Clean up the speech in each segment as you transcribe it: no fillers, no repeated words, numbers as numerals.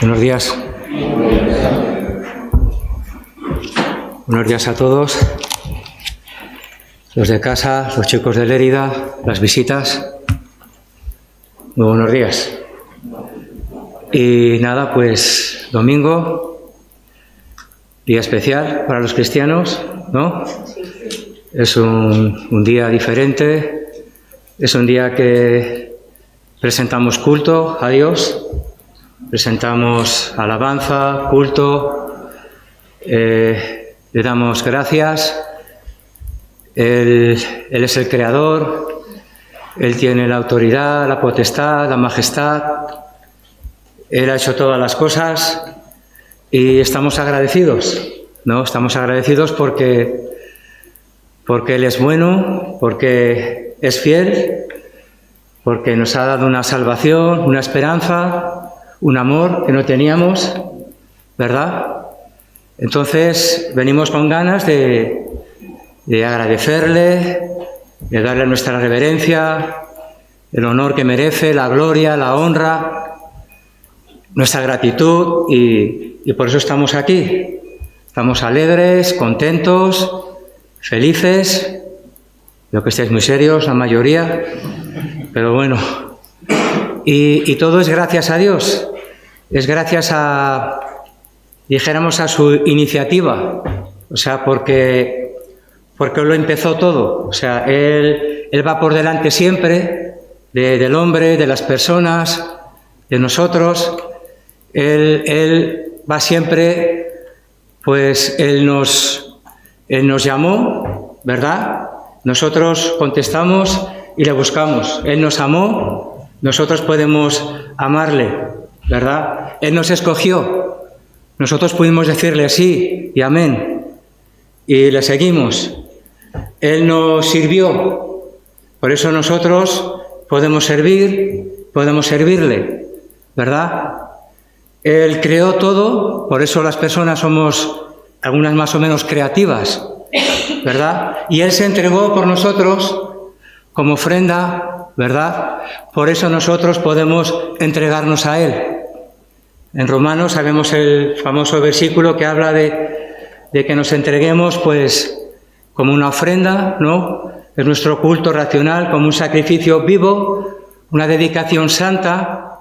Buenos días. Buenos días a todos. Los de casa, los chicos de Lérida, las visitas. Muy buenos días. Y nada, pues domingo, día especial para los cristianos, ¿no? Es un día diferente, es un día que presentamos culto a Dios. Presentamos alabanza, culto, le damos gracias. Él es el Creador, Él tiene la autoridad, la potestad, la majestad. Él ha hecho todas las cosas y estamos agradecidos, ¿no? Estamos agradecidos porque Él es bueno, porque es fiel, porque nos ha dado una salvación, una esperanza, un amor que no teníamos, ¿verdad? Entonces venimos con ganas de agradecerle, de darle nuestra reverencia, el honor que merece, la gloria, la honra, nuestra gratitud y por eso estamos aquí. Estamos alegres, contentos, felices. Veo que estáis muy serios, la mayoría, pero bueno. Y todo es gracias a Dios, es gracias dijéramos, a su iniciativa, o sea, porque lo empezó todo, o sea, Él va por delante siempre del hombre, de las personas, de nosotros, Él va siempre, pues Él nos llamó, ¿verdad? Nosotros contestamos y le buscamos, Él nos amó. Nosotros podemos amarle, ¿verdad? Él nos escogió. Nosotros pudimos decirle sí y amén. Y le seguimos. Él nos sirvió. Por eso nosotros podemos servirle, ¿verdad? Él creó todo, por eso las personas somos algunas más o menos creativas, ¿verdad? Y Él se entregó por nosotros como ofrenda, ¿verdad? Por eso nosotros podemos entregarnos a Él. En Romanos sabemos el famoso versículo que habla de que nos entreguemos, pues, como una ofrenda, ¿no? Es nuestro culto racional, como un sacrificio vivo, una dedicación santa,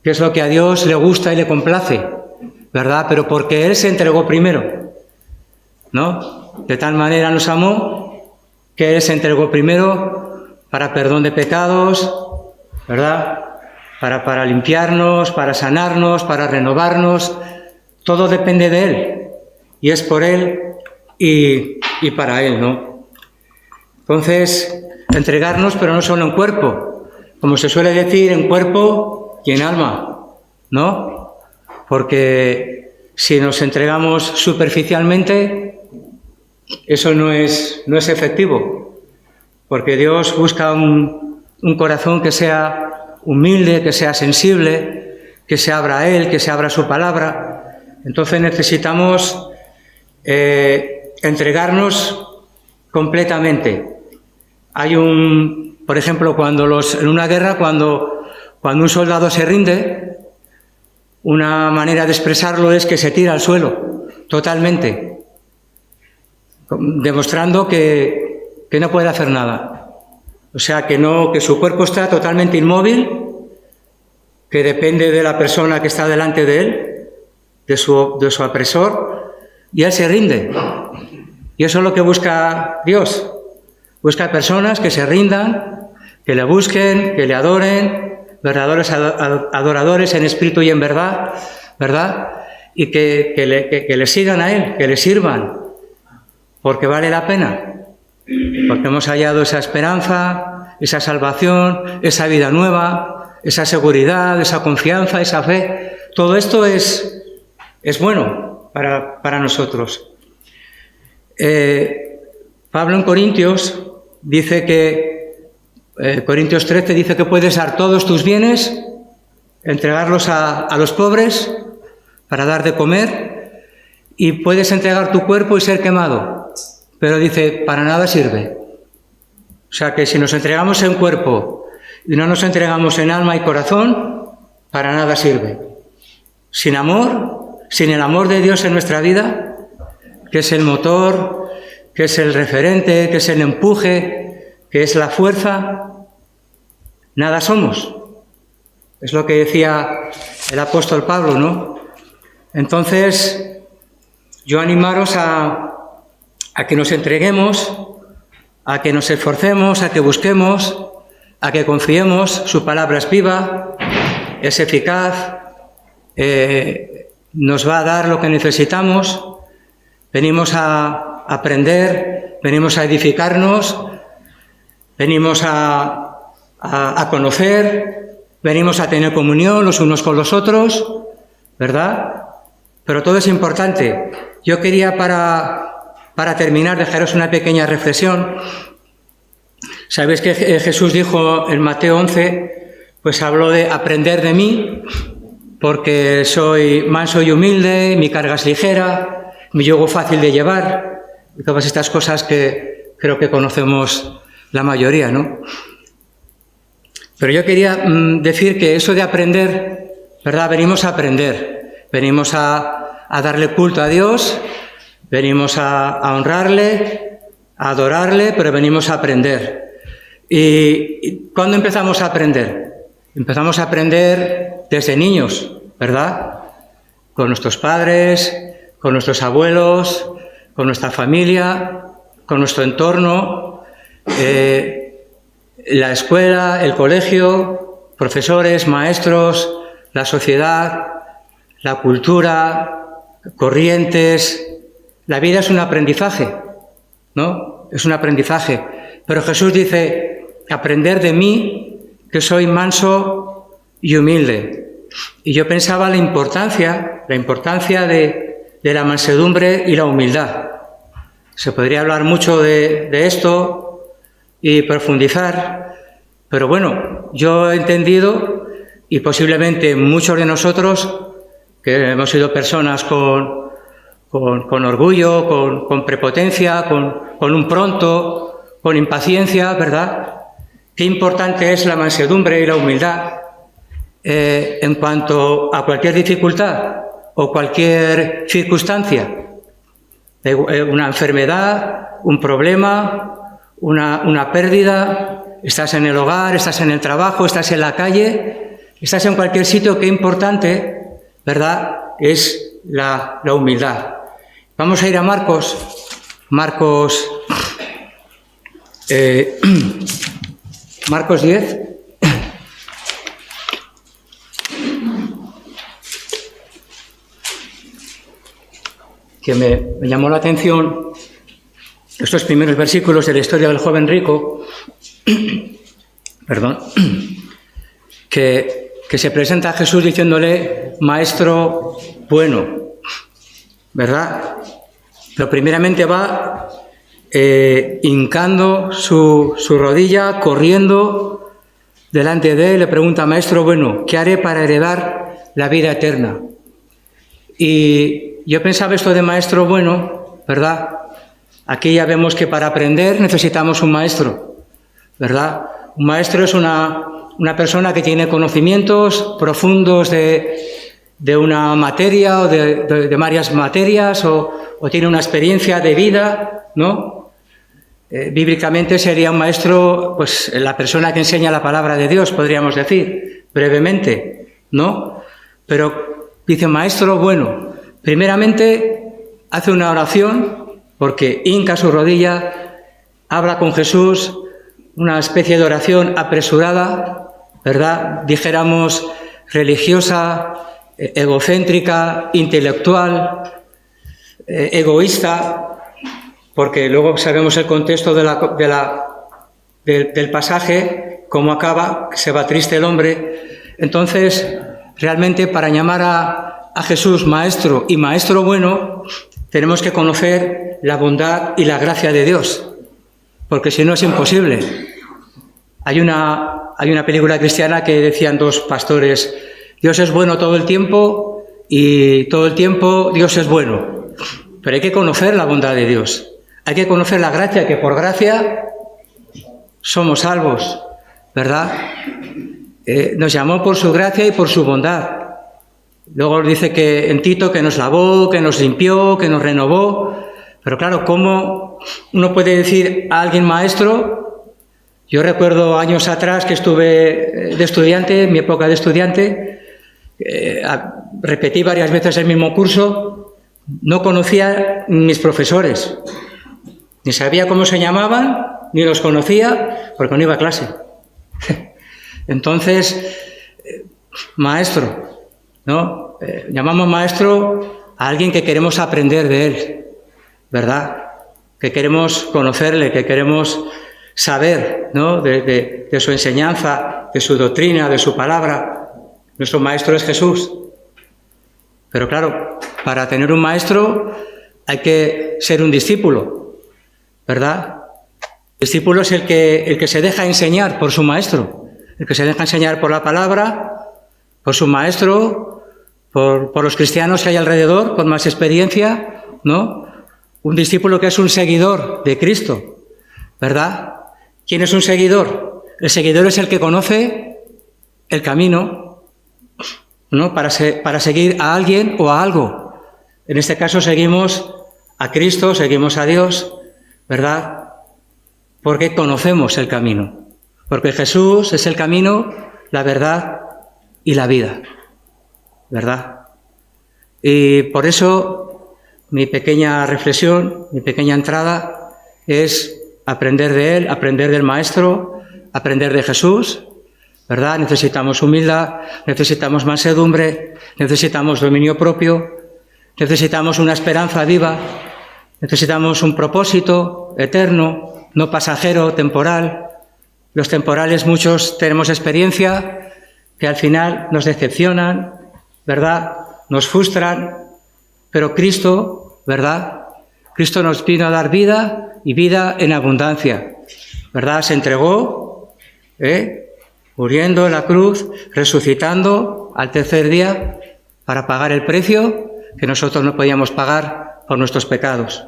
que es lo que a Dios le gusta y le complace, ¿verdad? Pero porque Él se entregó primero, ¿no? De tal manera nos amó que Él se entregó primero para perdón de pecados, ¿verdad? Para limpiarnos, para sanarnos, para renovarnos. Todo depende de Él. Y es por Él y para Él, ¿no? Entonces, entregarnos, pero no solo en cuerpo. Como se suele decir, en cuerpo y en alma, ¿no? Porque si nos entregamos superficialmente, eso no es efectivo. Porque Dios busca un corazón que sea humilde, que sea sensible, que se abra a Él, que se abra a su palabra. Entonces necesitamos entregarnos completamente. Hay por ejemplo, en una guerra, cuando un soldado se rinde, una manera de expresarlo es que se tira al suelo, totalmente, demostrando que no puede hacer nada. O sea, que su cuerpo está totalmente inmóvil, que depende de la persona que está delante de él, de su apresor, y él se rinde. Y eso es lo que busca Dios. Busca personas que se rindan, que le busquen, que le adoren, verdaderos adoradores en espíritu y en verdad, ¿verdad? Y que le sigan a Él, que le sirvan, porque vale la pena. Porque hemos hallado esa esperanza, esa salvación, esa vida nueva, esa seguridad, esa confianza, esa fe. Todo esto es bueno para nosotros. Pablo en Corintios dice Corintios 13 dice que puedes dar todos tus bienes, entregarlos a los pobres para dar de comer, y puedes entregar tu cuerpo y ser quemado. Pero dice, para nada sirve. O sea que si nos entregamos en cuerpo y no nos entregamos en alma y corazón, para nada sirve. Sin amor, sin el amor de Dios en nuestra vida, que es el motor, que es el referente, que es el empuje, que es la fuerza, nada somos. Es lo que decía el apóstol Pablo, ¿no? Entonces, yo animaros a que nos entreguemos, a que nos esforcemos, a que busquemos, a que confiemos. Su palabra es viva, es eficaz, nos va a dar lo que necesitamos. Venimos a aprender, venimos a edificarnos, venimos a conocer, venimos a tener comunión los unos con los otros, ¿verdad? Pero todo es importante. Yo quería para terminar dejaros una pequeña reflexión. Sabéis que Jesús dijo en Mateo 11, pues habló de aprender de mí, porque soy manso y humilde, mi carga es ligera, mi yugo fácil de llevar, y todas estas cosas que creo que conocemos la mayoría, ¿no? Pero yo quería decir que eso de aprender, ¿verdad? Venimos a aprender, venimos a darle culto a Dios, venimos a honrarle, a adorarle, pero venimos a aprender. ¿Y cuándo empezamos a aprender? Empezamos a aprender desde niños, ¿verdad? Con nuestros padres, con nuestros abuelos, con nuestra familia, con nuestro entorno, la escuela, el colegio, profesores, maestros, la sociedad, la cultura, corrientes. La vida es un aprendizaje, ¿no? Es un aprendizaje. Pero Jesús dice, aprender de mí, que soy manso y humilde. Y yo pensaba la importancia de la mansedumbre y la humildad. Se podría hablar mucho de esto y profundizar, pero bueno, yo he entendido, y posiblemente muchos de nosotros, que hemos sido personas con orgullo, con prepotencia, con un pronto, con impaciencia, ¿verdad? Qué importante es la mansedumbre y la humildad en cuanto a cualquier dificultad o cualquier circunstancia, una enfermedad, un problema, una pérdida, estás en el hogar, estás en el trabajo, estás en la calle, estás en cualquier sitio. Qué importante, ¿verdad?, es la humildad. Vamos a ir a Marcos 10. Que me llamó la atención estos primeros versículos de la historia del joven rico, perdón, que se presenta a Jesús diciéndole, maestro bueno, ¿verdad? Pero primeramente va hincando su rodilla, corriendo delante de él, le pregunta, maestro bueno, ¿qué haré para heredar la vida eterna? Y yo pensaba esto de maestro bueno, ¿verdad? Aquí ya vemos que para aprender necesitamos un maestro, ¿verdad? Un maestro es una persona que tiene conocimientos profundos de una materia o de varias materias o tiene una experiencia de vida, ¿no? Bíblicamente sería un maestro, pues la persona que enseña la palabra de Dios, podríamos decir, brevemente, ¿no? Pero dice maestro bueno. Primeramente hace una oración porque hinca su rodilla, habla con Jesús, una especie de oración apresurada, ¿verdad? Dijéramos religiosa, egocéntrica, intelectual, egoísta, porque luego sabemos el contexto del pasaje, cómo acaba, se va triste el hombre. Entonces, realmente para llamar a Jesús maestro y maestro bueno, tenemos que conocer la bondad y la gracia de Dios, porque si no es imposible. Hay una película cristiana que decían dos pastores, Dios es bueno todo el tiempo y todo el tiempo Dios es bueno. Pero hay que conocer la bondad de Dios, hay que conocer la gracia, que por gracia somos salvos, ¿verdad? Nos llamó por su gracia y por su bondad. Luego dice que en Tito que nos lavó, que nos limpió, que nos renovó. Pero claro, ¿cómo uno puede decir a alguien maestro? Yo recuerdo años atrás que estuve de estudiante, en mi época de estudiante, repetí varias veces el mismo curso, no conocía mis profesores, ni sabía cómo se llamaban, ni los conocía, porque no iba a clase. Entonces, maestro, ¿no? Llamamos maestro a alguien que queremos aprender de él, ¿verdad? Que queremos conocerle, que queremos saber, ¿no? de su enseñanza, de su doctrina, de su palabra. Nuestro maestro es Jesús. Pero claro, para tener un maestro hay que ser un discípulo, ¿verdad? El discípulo es el que se deja enseñar por su maestro, el que se deja enseñar por la palabra, por su maestro, por los cristianos que hay alrededor, con más experiencia, ¿no? Un discípulo que es un seguidor de Cristo, ¿verdad? ¿Quién es un seguidor? El seguidor es el que conoce el camino, ¿no? Para seguir a alguien o a algo. En este caso seguimos a Cristo, seguimos a Dios, ¿verdad? Porque conocemos el camino. Porque Jesús es el camino, la verdad y la vida, ¿verdad? Y por eso mi pequeña reflexión, mi pequeña entrada es aprender de Él, aprender del Maestro, aprender de Jesús, ¿verdad? Necesitamos humildad, necesitamos mansedumbre, necesitamos dominio propio, necesitamos una esperanza viva, necesitamos un propósito eterno, no pasajero, temporal. Los temporales, muchos tenemos experiencia que al final nos decepcionan, ¿verdad? Nos frustran, pero Cristo, ¿verdad? Cristo nos vino a dar vida y vida en abundancia, ¿verdad? Se entregó, muriendo en la cruz, resucitando al tercer día para pagar el precio que nosotros no podíamos pagar por nuestros pecados.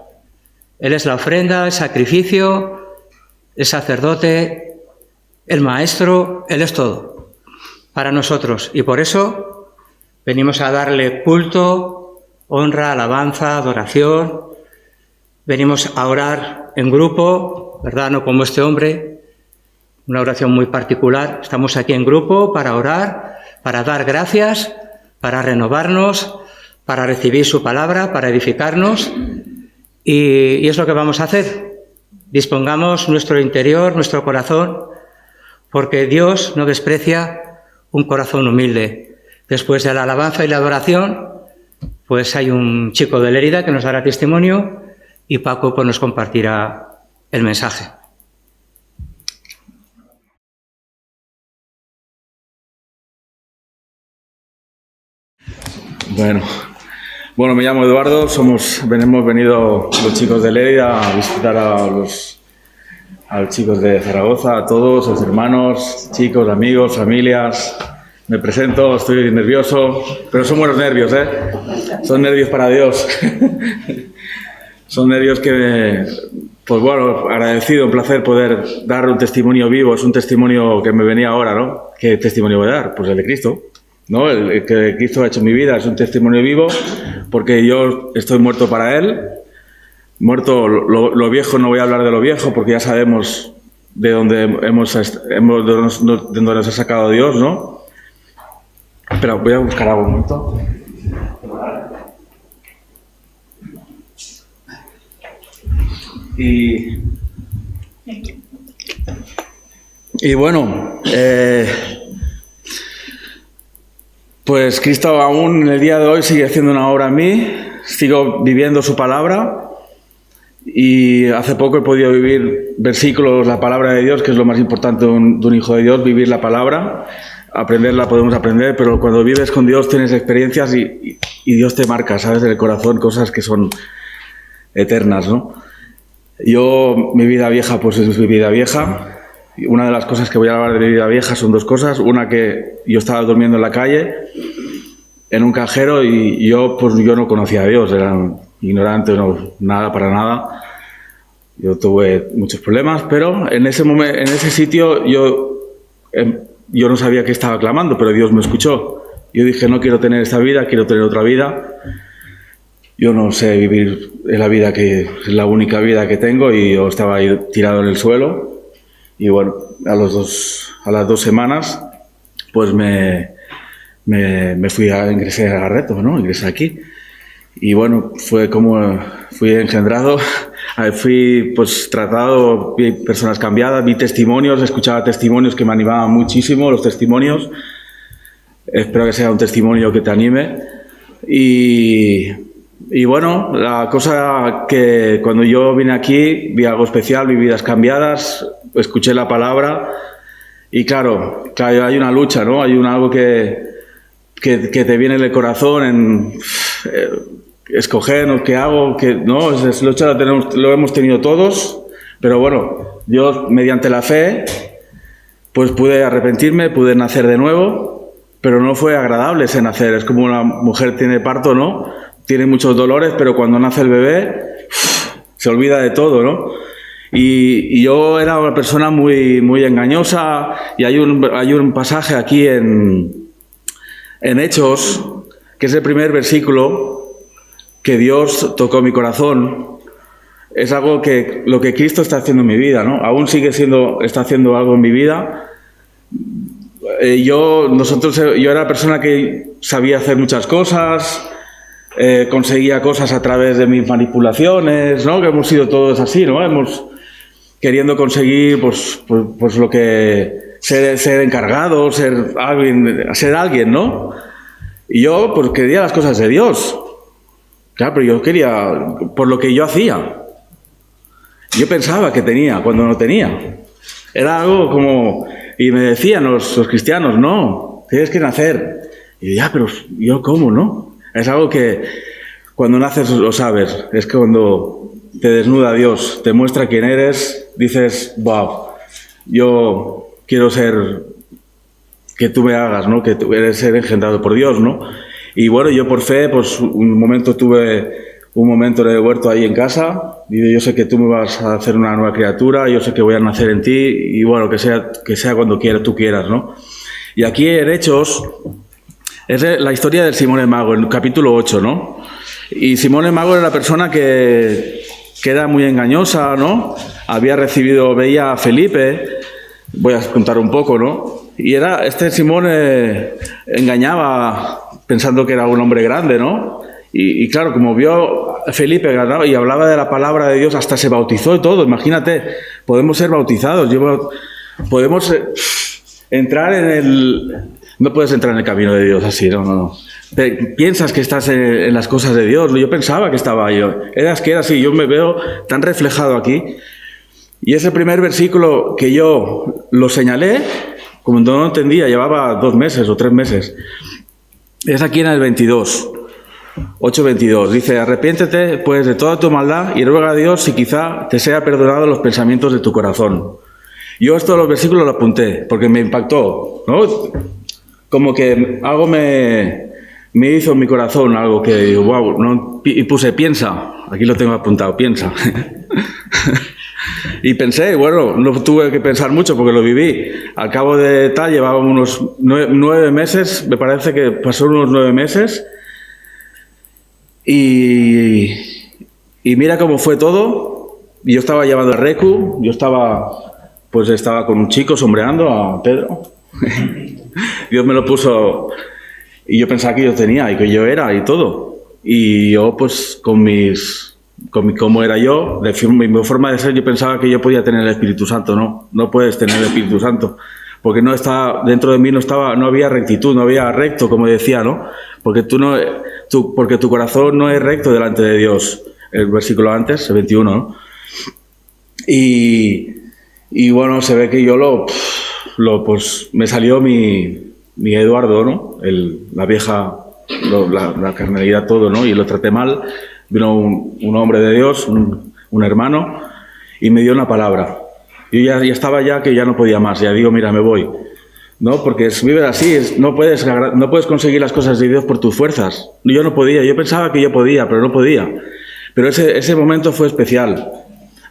Él es la ofrenda, el sacrificio, el sacerdote, el maestro, Él es todo para nosotros. Y por eso venimos a darle culto, honra, alabanza, adoración. Venimos a orar en grupo, ¿verdad? No como este hombre, una oración muy particular. Estamos aquí en grupo para orar, para dar gracias, para renovarnos, para recibir su palabra, para edificarnos. Y es lo que vamos a hacer. Dispongamos nuestro interior, nuestro corazón, porque Dios no desprecia un corazón humilde. Después de la alabanza y la adoración, pues hay un chico de Lérida que nos dará testimonio y Paco pues nos compartirá el mensaje. Bueno, me llamo Eduardo, hemos venido los chicos de Lérida a visitar a los chicos de Zaragoza, a todos, los hermanos, chicos, amigos, familias. Me presento, estoy nervioso, pero son buenos nervios, ¿eh? Son nervios para Dios. Son nervios que, pues bueno, agradecido, un placer poder dar un testimonio vivo. Es un testimonio que me venía ahora, ¿no? ¿Qué testimonio voy a dar? Pues el de Cristo, ¿no? El que Cristo ha hecho en mi vida es un testimonio vivo porque yo estoy muerto para Él. Muerto, lo viejo, no voy a hablar de lo viejo porque ya sabemos de dónde de dónde nos ha sacado Dios, ¿no? Espera, voy a buscar algo un momento. Y bueno, pues Cristo aún en el día de hoy sigue haciendo una obra en mí, sigo viviendo su palabra. Y hace poco he podido vivir versículos, la palabra de Dios, que es lo más importante de un hijo de Dios, vivir la palabra. Aprenderla podemos aprender, pero cuando vives con Dios tienes experiencias y Dios te marca, ¿sabes? En el corazón cosas que son eternas, ¿no? Yo, mi vida vieja, pues es mi vida vieja. Una de las cosas que voy a hablar de mi vida vieja son dos cosas. Una, que yo estaba durmiendo en la calle, en un cajero, y yo no conocía a Dios, era ignorante, no, nada, para nada. Yo tuve muchos problemas, pero en ese momento, en ese sitio, yo no sabía qué estaba clamando, pero Dios me escuchó. Yo dije, no quiero tener esta vida, quiero tener otra vida. Yo no sé vivir en la vida que es la única vida que tengo, y yo estaba ahí tirado en el suelo. Y bueno, a las 2 semanas, pues me ingresé a Reto, ¿no? Ingresé aquí. Y bueno, fue como fui engendrado, fui pues tratado, vi personas cambiadas, vi testimonios, escuchaba testimonios que me animaban muchísimo, los testimonios. Espero que sea un testimonio que te anime. Y bueno, la cosa que cuando yo vine aquí, vi algo especial, vi vidas cambiadas, escuché la palabra, y claro, hay una lucha, ¿no? Hay algo que te viene en el corazón en escoger, ¿no? ¿Qué hago? No, es lucha, lo hemos tenido todos, pero bueno, Dios, mediante la fe, pues pude arrepentirme, pude nacer de nuevo, pero no fue agradable ese nacer. Es como una mujer tiene parto, ¿no? Tiene muchos dolores, pero cuando nace el bebé, se olvida de todo, ¿no? Y yo era una persona muy, muy engañosa, y hay un pasaje aquí en Hechos, que es el primer versículo, que Dios tocó mi corazón. Es algo que lo que Cristo está haciendo en mi vida, ¿no? Aún está haciendo algo en mi vida. Yo era una persona que sabía hacer muchas cosas, conseguía cosas a través de mis manipulaciones, ¿no? Que hemos sido todos así, ¿no? Queriendo conseguir, pues lo que ser encargado, ser alguien, ¿no? Y yo, pues quería las cosas de Dios. Claro, pero yo quería, por lo que yo hacía. Yo pensaba que tenía, cuando no tenía. Era algo como, y me decían los cristianos, no, tienes que nacer. Y ya, pero yo cómo, ¿no? Es algo que cuando naces lo sabes. Es que cuando te desnuda Dios, te muestra quién eres, dices, wow, yo quiero ser, que tú me hagas, ¿no? Que tú eres ser engendrado por Dios, ¿no? Y bueno, yo por fe, pues tuve un momento de huerto ahí en casa, y yo sé que tú me vas a hacer una nueva criatura, yo sé que voy a nacer en ti, y bueno, que sea cuando tú quieras, ¿no? Y aquí en Hechos es la historia del Simón el Mago, en el capítulo 8, ¿no? Y Simón el Mago era la persona que era muy engañosa, ¿no? Veía a Felipe, voy a contar un poco, ¿no? Y este Simón engañaba pensando que era un hombre grande, ¿no? Y claro, como vio a Felipe y hablaba de la palabra de Dios, hasta se bautizó y todo. Imagínate, podemos ser bautizados, podemos entrar no puedes entrar en el camino de Dios así, no. Piensas que estás en las cosas de Dios. Yo pensaba que estaba ahí. Era así, yo me veo tan reflejado aquí. Y ese primer versículo que yo lo señalé, como no lo entendía, llevaba 2 meses o 3 meses. Es aquí en el 22, 8:22. Dice, arrepiéntete pues de toda tu maldad y ruega a Dios si quizá te sea perdonado los pensamientos de tu corazón. Yo los versículos lo apunté porque me impactó, ¿no? Como que algo me hizo en mi corazón, algo que digo, wow, ¿no? Y puse, piensa, aquí lo tengo apuntado, piensa. Y pensé, bueno, no tuve que pensar mucho porque lo viví. Al cabo de tal, llevaba unos 9 meses, me parece que pasó unos 9 meses. Y mira cómo fue todo. Yo estaba llevando el Recu, yo estaba con un chico sombreando a Pedro. Dios me lo puso y yo pensaba que yo tenía y que yo era y todo. Y yo, pues, cómo era yo, mi forma de ser, yo pensaba que yo podía tener el Espíritu Santo. No puedes tener el Espíritu Santo, porque dentro de mí no había rectitud, no había recto, como decía, ¿no? Porque porque tu corazón no es recto delante de Dios. El versículo antes, el 21, ¿no? Y bueno, se ve que yo pues me salió mi Eduardo, ¿no? La vieja, la carnalidad, todo, ¿no? Y lo traté mal. Vino un hombre de Dios, un hermano, y me dio una palabra. Yo ya estaba que ya no podía más. Ya digo, mira, me voy. No, porque vive así. No puedes conseguir las cosas de Dios por tus fuerzas. Yo no podía. Yo pensaba que yo podía, pero no podía. Pero ese momento fue especial.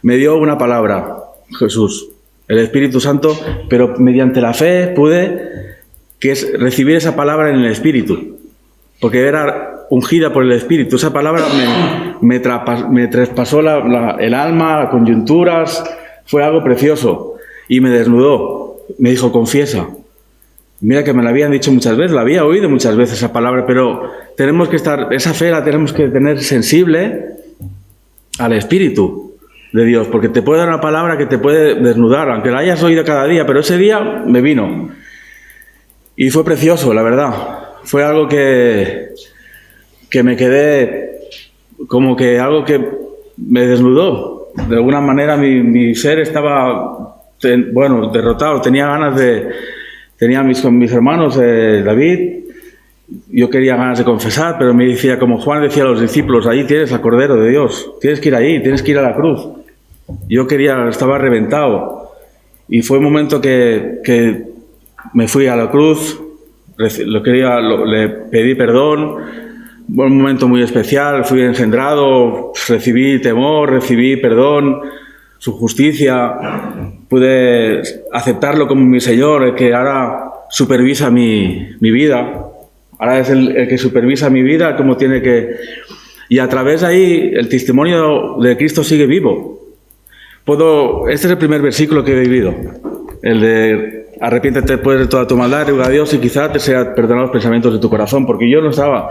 Me dio una palabra, Jesús, el Espíritu Santo, pero mediante la fe pude que es recibir esa palabra en el Espíritu, porque era ungida por el Espíritu. Esa palabra me traspasó el alma, las coyunturas, fue algo precioso, y me desnudó, me dijo, confiesa. Mira que me la habían dicho muchas veces, la había oído muchas veces esa palabra, pero tenemos que esa fe la tenemos que tener sensible al Espíritu de Dios, porque te puede dar una palabra que te puede desnudar, aunque la hayas oído cada día, pero ese día me vino. Y fue precioso, la verdad. Fue algo que me quedé como que algo que me desnudó. De alguna manera mi ser estaba, derrotado. Tenía ganas con mis hermanos, David, yo quería ganas de confesar, pero me decía, como Juan decía a los discípulos, ahí tienes al Cordero de Dios, tienes que ir ahí, tienes que ir a la cruz. Yo estaba reventado. Y fue un momento que me fui a la cruz, le pedí perdón, fue un momento muy especial, fui engendrado, recibí temor, recibí perdón, su justicia, pude aceptarlo como mi Señor, el que ahora supervisa mi vida, ahora es el que supervisa mi vida, como tiene que... Y a través de ahí el testimonio de Cristo sigue vivo. Este es el primer versículo que he vivido, el de arrepiéntete pues de toda tu maldad, ruega a Dios y quizá te sea perdonado los pensamientos de tu corazón, porque yo no estaba.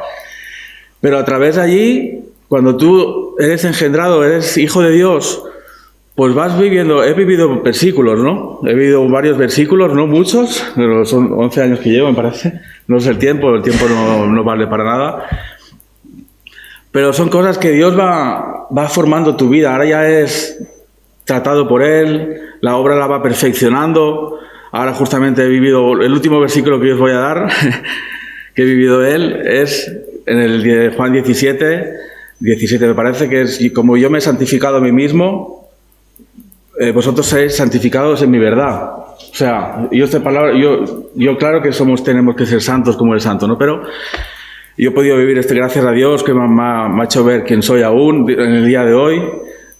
Pero a través de allí, cuando tú eres engendrado, eres hijo de Dios, pues vas viviendo, he vivido versículos, ¿no? He vivido varios versículos, no muchos, pero son 11 años que llevo, me parece. No es el tiempo no vale para nada. Pero son cosas que Dios va formando tu vida, ahora ya es tratado por Él, la obra la va perfeccionando. Ahora justamente he vivido, el último versículo que yo os voy a dar, que he vivido Él, es en el de Juan 17 me parece, que es, y como yo me he santificado a mí mismo, vosotros seréis santificados en mi verdad. O sea, yo claro que tenemos que ser santos como el santo, ¿no? Pero yo he podido vivir gracias a Dios, que me ha hecho ver quién soy aún en el día de hoy,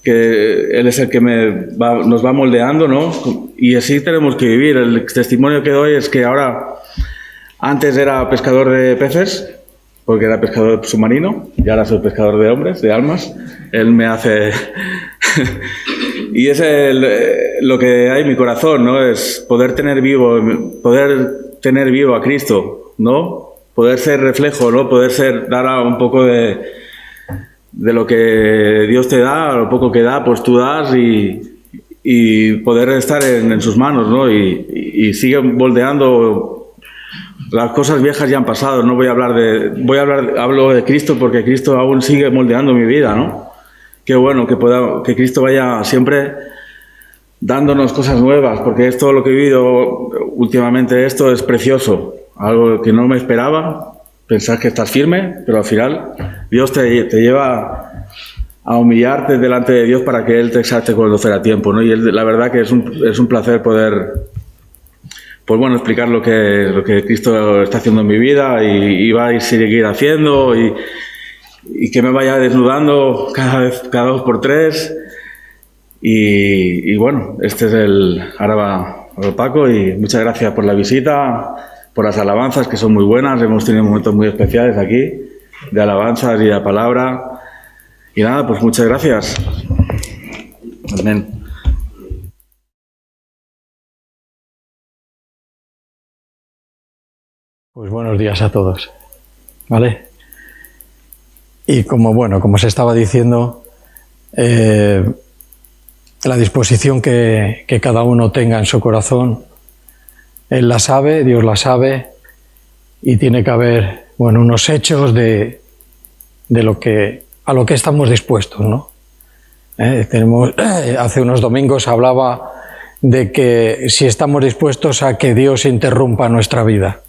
que Él es el que nos va moldeando, ¿no? Y así tenemos que vivir. El testimonio que doy es que ahora, antes era pescador de peces, porque era pescador submarino, y ahora soy pescador de hombres, de almas. Él me hace... Y es lo que hay en mi corazón, ¿no? Es poder tener vivo a Cristo, ¿no? Poder ser reflejo, ¿no? Poder dar un poco de lo que Dios te da, lo poco que da, pues tú das y poder estar en sus manos, ¿no? Y sigue moldeando. Las cosas viejas ya han pasado, no hablo de Cristo porque Cristo aún sigue moldeando mi vida, ¿no? Qué bueno que Cristo vaya siempre dándonos cosas nuevas, porque es todo lo que he vivido últimamente, esto es precioso, algo que no me esperaba, pensar que estás firme, pero al final Dios te lleva a humillarte delante de Dios para que Él te exalte cuando será tiempo, ¿no? Y la verdad que es un placer poder, pues bueno, explicar lo que Cristo está haciendo en mi vida y va a seguir haciendo y que me vaya desnudando cada 2 por 3 y bueno, este es ahora va Paco, y muchas gracias por la visita, por las alabanzas que son muy buenas, hemos tenido momentos muy especiales aquí de alabanzas y de palabra y nada, pues muchas gracias. Amén. Pues buenos días a todos, ¿vale? Y como se estaba diciendo, la disposición que cada uno tenga en su corazón, Él la sabe, Dios la sabe, y tiene que haber, unos hechos de a lo que estamos dispuestos, ¿no? Hace unos domingos hablaba de que si estamos dispuestos a que Dios interrumpa nuestra vida.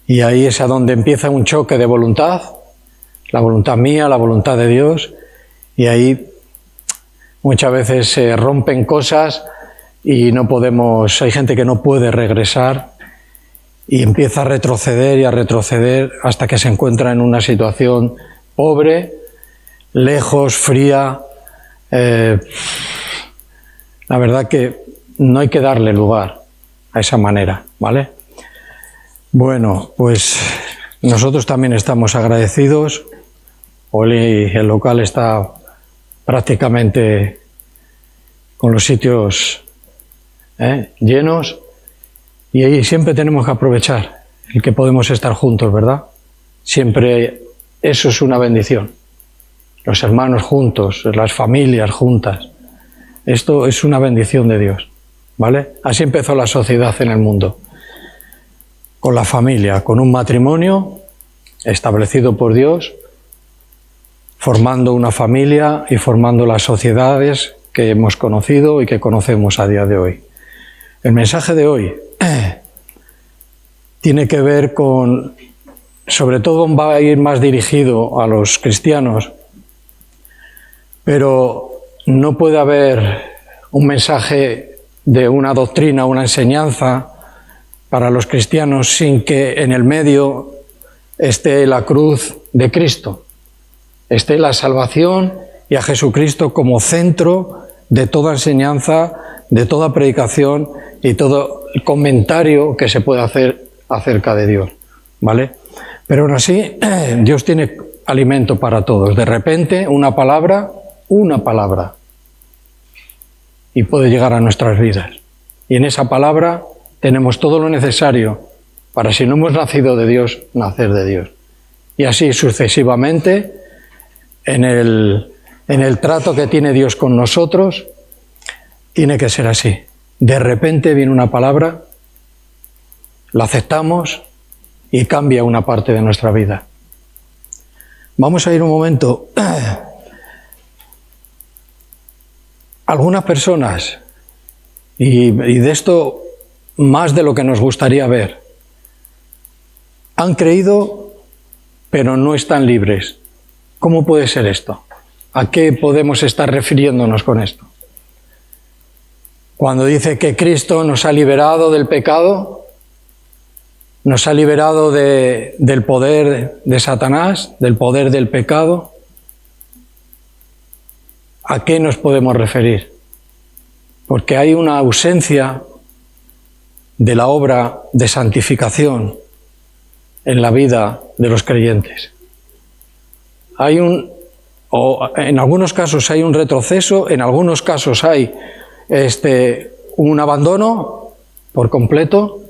Y ahí es a donde empieza un choque de voluntad, la voluntad mía, la voluntad de Dios, y ahí muchas veces se rompen cosas y hay gente que no puede regresar y empieza a retroceder hasta que se encuentra en una situación pobre, lejos, fría. La verdad que no hay que darle lugar a esa manera, ¿vale? Bueno, pues nosotros también estamos agradecidos. Hoy el local está prácticamente con los sitios llenos y ahí siempre tenemos que aprovechar el que podemos estar juntos, ¿verdad? Siempre eso es una bendición. Los hermanos juntos, las familias juntas. Esto es una bendición de Dios, ¿vale? Así empezó la sociedad en el mundo. Con la familia, con un matrimonio establecido por Dios, formando una familia y formando las sociedades que hemos conocido y que conocemos a día de hoy. El mensaje de hoy tiene que ver con, sobre todo va a ir más dirigido a los cristianos, pero no puede haber un mensaje de una doctrina, una enseñanza para los cristianos sin que en el medio esté la cruz de Cristo, esté la salvación y a Jesucristo como centro de toda enseñanza, de toda predicación y todo el comentario que se puede hacer acerca de Dios, ¿vale? Pero aún así, Dios tiene alimento para todos. De repente, una palabra, y puede llegar a nuestras vidas. Y en esa palabra tenemos todo lo necesario para, si no hemos nacido de Dios, nacer de Dios. Y así sucesivamente, en el trato que tiene Dios con nosotros, tiene que ser así. De repente viene una palabra, la aceptamos y cambia una parte de nuestra vida. Vamos a ir un momento. Algunas personas, y de esto más de lo que nos gustaría ver, han creído pero no están libres. ¿Cómo puede ser esto? ¿A qué podemos estar refiriéndonos con esto? Cuando dice que Cristo nos ha liberado del pecado, nos ha liberado del poder de Satanás, del poder del pecado, ¿a qué nos podemos referir? Porque hay una ausencia de la obra de santificación en la vida de los creyentes. En algunos casos hay un retroceso, en algunos casos hay un abandono por completo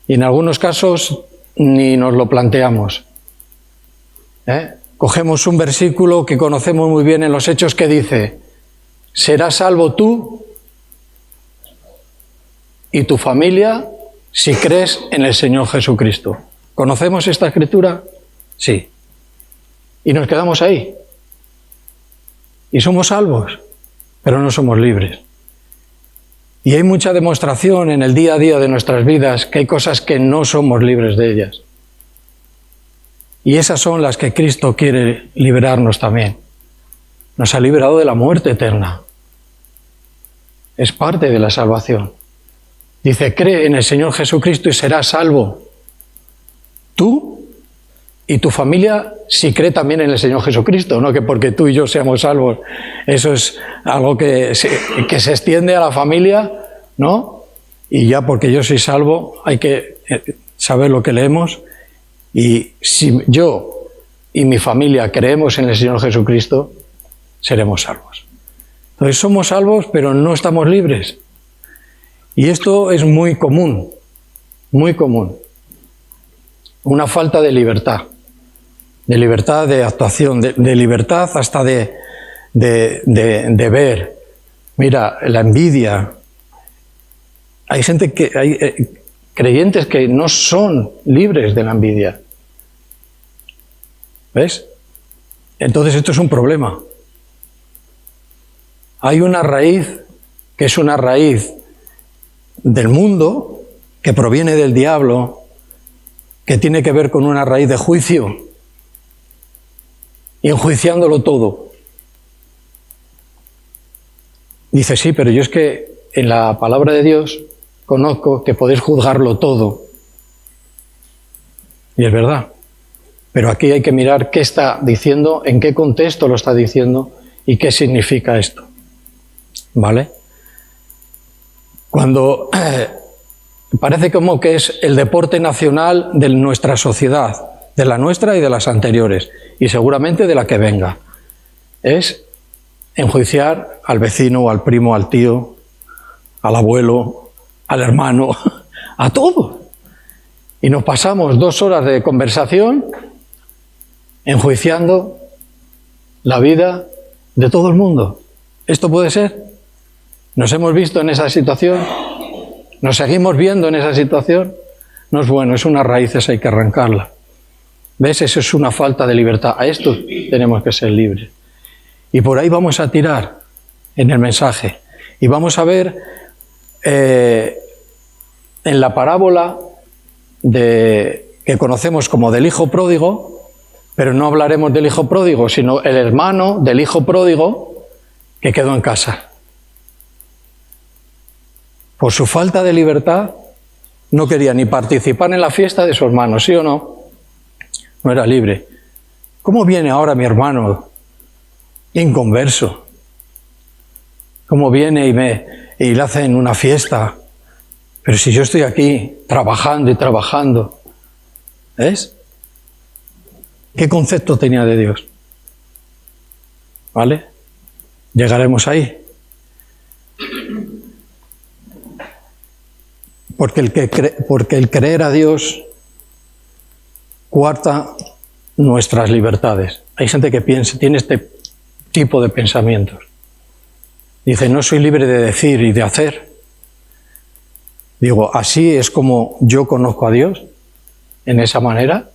y en algunos casos ni nos lo planteamos. Cogemos un versículo que conocemos muy bien en los Hechos que dice: serás salvo tú y tu familia si crees en el Señor Jesucristo. ¿Conocemos esta escritura? Sí. Y nos quedamos ahí. Y somos salvos, pero no somos libres. Y hay mucha demostración en el día a día de nuestras vidas que hay cosas que no somos libres de ellas. Y esas son las que Cristo quiere liberarnos también. Nos ha liberado de la muerte eterna. Es parte de la salvación. Dice, cree en el Señor Jesucristo y serás salvo. Tú y tu familia, si cree también en el Señor Jesucristo, no que porque tú y yo seamos salvos, eso es algo que se extiende a la familia, ¿no? Y ya porque yo soy salvo, hay que saber lo que leemos. Y si yo y mi familia creemos en el Señor Jesucristo, seremos salvos. Entonces somos salvos, pero no estamos libres. Y esto es muy común, muy común. Una falta de libertad de actuación, de libertad hasta de ver. Mira, la envidia. Hay gente hay creyentes que no son libres de la envidia. ¿Ves? Entonces esto es un problema. Hay una raíz que es una raíz del mundo, que proviene del diablo, que tiene que ver con una raíz de juicio, y enjuiciándolo todo. Dice, sí, pero yo es que en la palabra de Dios conozco que podéis juzgarlo todo. Y es verdad. Pero aquí hay que mirar qué está diciendo, en qué contexto lo está diciendo y qué significa esto. ¿Vale? Cuando parece como que es el deporte nacional de nuestra sociedad, de la nuestra y de las anteriores, y seguramente de la que venga. Es enjuiciar al vecino, al primo, al tío, al abuelo, al hermano, a todo. Y nos pasamos 2 horas de conversación enjuiciando la vida de todo el mundo. ¿Esto puede ser? ¿Nos hemos visto en esa situación? ¿Nos seguimos viendo en esa situación? No es bueno, es unas raíces, hay que arrancarlas. ¿Ves? Eso es una falta de libertad. A esto tenemos que ser libres. Y por ahí vamos a tirar en el mensaje. Y vamos a ver en la parábola que conocemos como del hijo pródigo, pero no hablaremos del hijo pródigo, sino el hermano del hijo pródigo que quedó en casa. Por su falta de libertad, no quería ni participar en la fiesta de su hermano, ¿sí o no? No era libre. ¿Cómo viene ahora mi hermano inconverso? ¿Cómo viene y le hacen una fiesta? Pero si yo estoy aquí trabajando y trabajando. ¿Ves? ¿Qué concepto tenía de Dios? ¿Vale? Llegaremos ahí. Porque el creer a Dios coarta nuestras libertades. Hay gente que tiene este tipo de pensamientos. Dice, no soy libre de decir y de hacer. Digo, ¿así es como yo conozco a Dios? ¿En esa manera?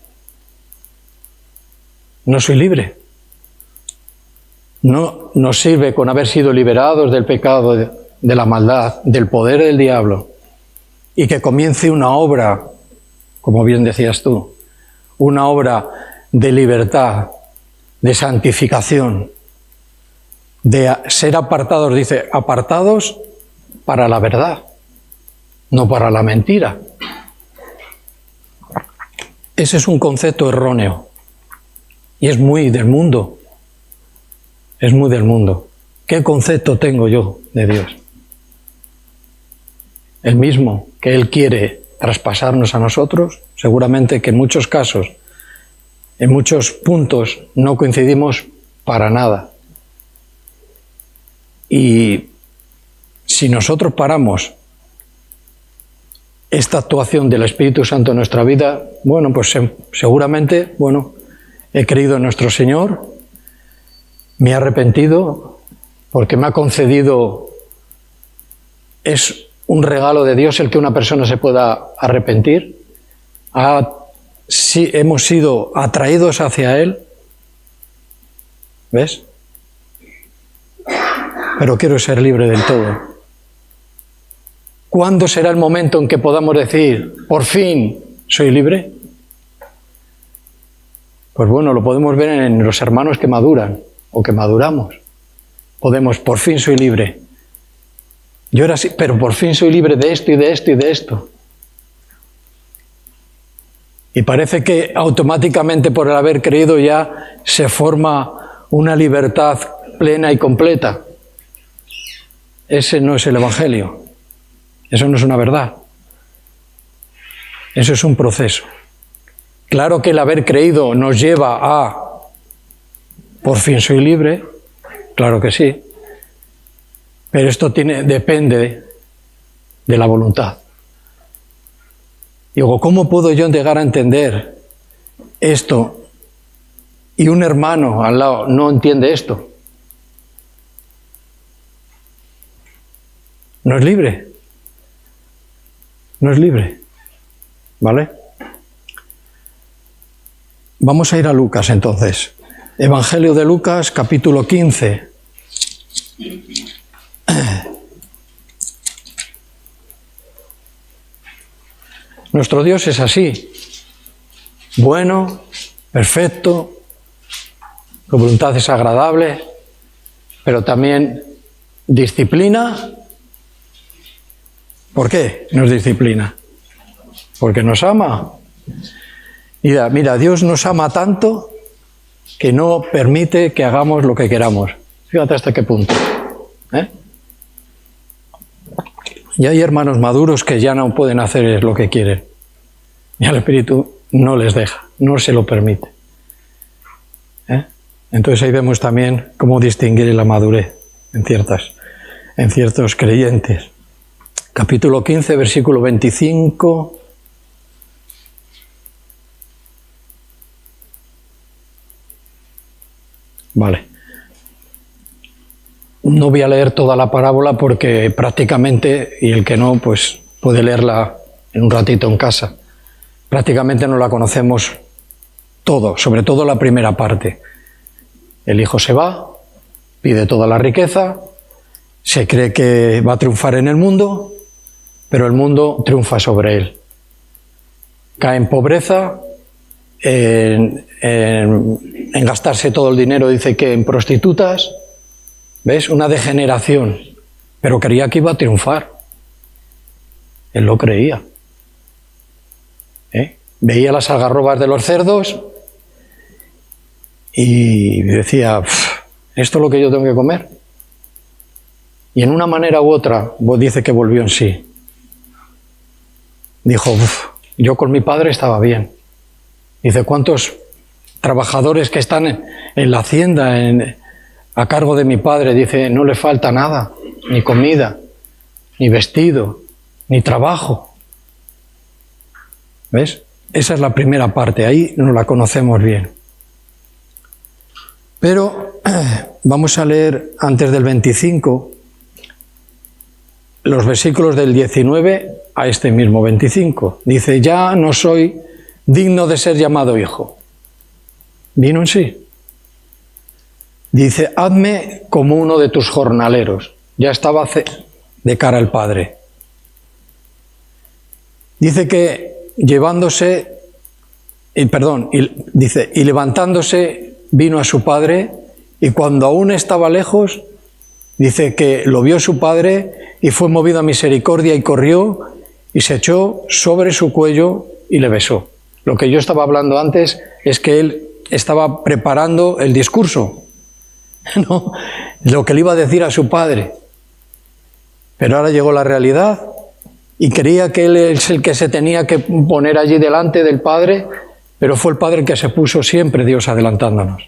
No soy libre. No nos sirve con haber sido liberados del pecado, de la maldad, del poder del diablo, y que comience una obra, como bien decías tú, una obra de libertad, de santificación, de ser apartados, dice, apartados para la verdad, no para la mentira. Ese es un concepto erróneo y es muy del mundo. Es muy del mundo. ¿Qué concepto tengo yo de Dios? El mismo que Él quiere traspasarnos a nosotros, seguramente que en muchos casos, en muchos puntos, no coincidimos para nada. Y si nosotros paramos esta actuación del Espíritu Santo en nuestra vida, bueno, pues seguramente, bueno, he creído en nuestro Señor, me he arrepentido, porque me ha concedido, es un regalo de Dios el que una persona se pueda arrepentir. Sí, hemos sido atraídos hacia Él. ¿Ves? Pero quiero ser libre del todo. ¿Cuándo será el momento en que podamos decir, por fin, soy libre? Pues bueno, lo podemos ver en los hermanos que maduran o que maduramos. Podemos, por fin soy libre. Yo era así, pero por fin soy libre de esto y de esto y de esto. Y parece que automáticamente por el haber creído ya se forma una libertad plena y completa. Ese no es el Evangelio. Eso no es una verdad. Eso es un proceso. Claro que el haber creído nos lleva a por fin soy libre, claro que sí. Pero esto depende de la voluntad. Digo, ¿cómo puedo yo llegar a entender esto y un hermano al lado no entiende esto? No es libre. No es libre. ¿Vale? Vamos a ir a Lucas entonces. Evangelio de Lucas, capítulo 15. Nuestro Dios es así, bueno, perfecto, su voluntad es agradable, pero también disciplina. ¿Por qué nos disciplina? Porque nos ama. Mira, Dios nos ama tanto que no permite que hagamos lo que queramos. Fíjate hasta qué punto. Y hay hermanos maduros que ya no pueden hacer lo que quieren. Y el Espíritu no les deja, no se lo permite. Entonces ahí vemos también cómo distinguir la madurez en ciertos creyentes. Capítulo 15, versículo 25. Vale. No voy a leer toda la parábola porque prácticamente, y el que no, pues puede leerla en un ratito en casa. Prácticamente no la conocemos todo, sobre todo la primera parte. El hijo se va, pide toda la riqueza, se cree que va a triunfar en el mundo, pero el mundo triunfa sobre él. Cae en pobreza, en gastarse todo el dinero, dice que en prostitutas. ¿Ves? Una degeneración. Pero creía que iba a triunfar. Él lo creía. Veía las algarrobas de los cerdos y decía, ¿esto es lo que yo tengo que comer? Y en una manera u otra, dice que volvió en sí. Dijo, yo con mi padre estaba bien. Dice, ¿cuántos trabajadores que están en la hacienda, a cargo de mi padre? Dice, no le falta nada, ni comida, ni vestido, ni trabajo. ¿Ves? Esa es la primera parte, ahí no la conocemos bien. Pero vamos a leer antes del 25 los versículos del 19 a este mismo 25. Dice, ya no soy digno de ser llamado hijo. Vino en sí. Dice, hazme como uno de tus jornaleros. Ya estaba de cara al Padre. Dice que y levantándose vino a su padre, y cuando aún estaba lejos, dice que lo vio su padre y fue movido a misericordia y corrió y se echó sobre su cuello y le besó. Lo que yo estaba hablando antes es que él estaba preparando el discurso, ¿no? Lo que le iba a decir a su padre. Pero ahora llegó la realidad y creía que él es el que se tenía que poner allí delante del Padre, pero fue el Padre el que se puso, siempre Dios adelantándonos.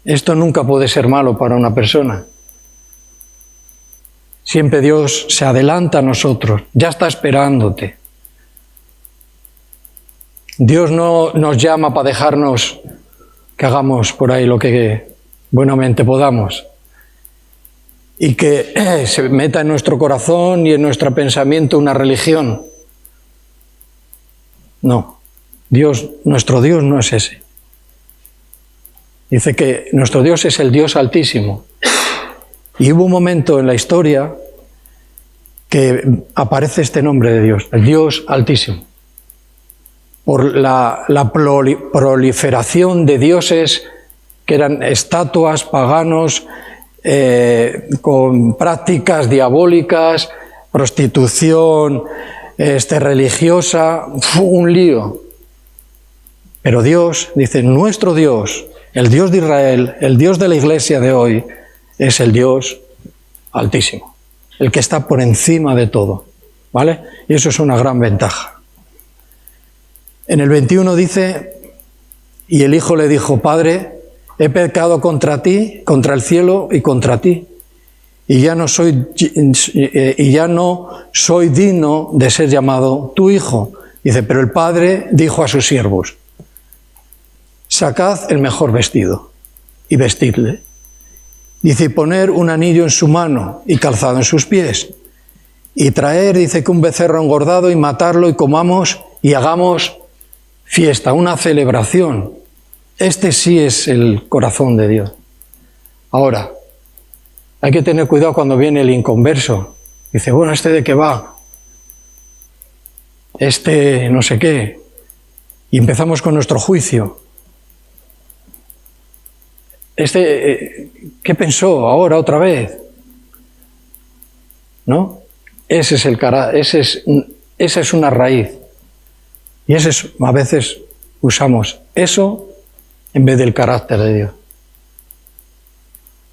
Esto nunca puede ser malo para una persona. Siempre Dios se adelanta a nosotros, ya está esperándote. Dios no nos llama para dejarnos que hagamos por ahí lo que buenamente podamos y que se meta en nuestro corazón y en nuestro pensamiento una religión. No, nuestro Dios no es ese. Dice que nuestro Dios es el Dios Altísimo. Y hubo un momento en la historia que aparece este nombre de Dios, el Dios Altísimo. Por la proliferación de dioses que eran estatuas, paganos, con prácticas diabólicas, prostitución religiosa, un lío. Pero Dios, dice, nuestro Dios, el Dios de Israel, el Dios de la Iglesia de hoy, es el Dios Altísimo, el que está por encima de todo, ¿vale? Y eso es una gran ventaja. En el 21 dice, y el hijo le dijo, Padre, he pecado contra ti, contra el cielo y contra ti, y ya no soy digno de ser llamado tu hijo. Dice, pero el padre dijo a sus siervos, sacad el mejor vestido y vestidle. Dice, y poner un anillo en su mano y calzado en sus pies. Y traer, dice, que un becerro engordado y matarlo y comamos y hagamos fiesta, una celebración. Este sí es el corazón de Dios. Ahora, hay que tener cuidado cuando viene el inconverso. Dice, bueno, ¿este de qué va? Este no sé qué. Y empezamos con nuestro juicio. ¿Qué pensó ahora otra vez? ¿No? Ese es el carácter, esa es una raíz. Y a veces usamos eso en vez del carácter de Dios.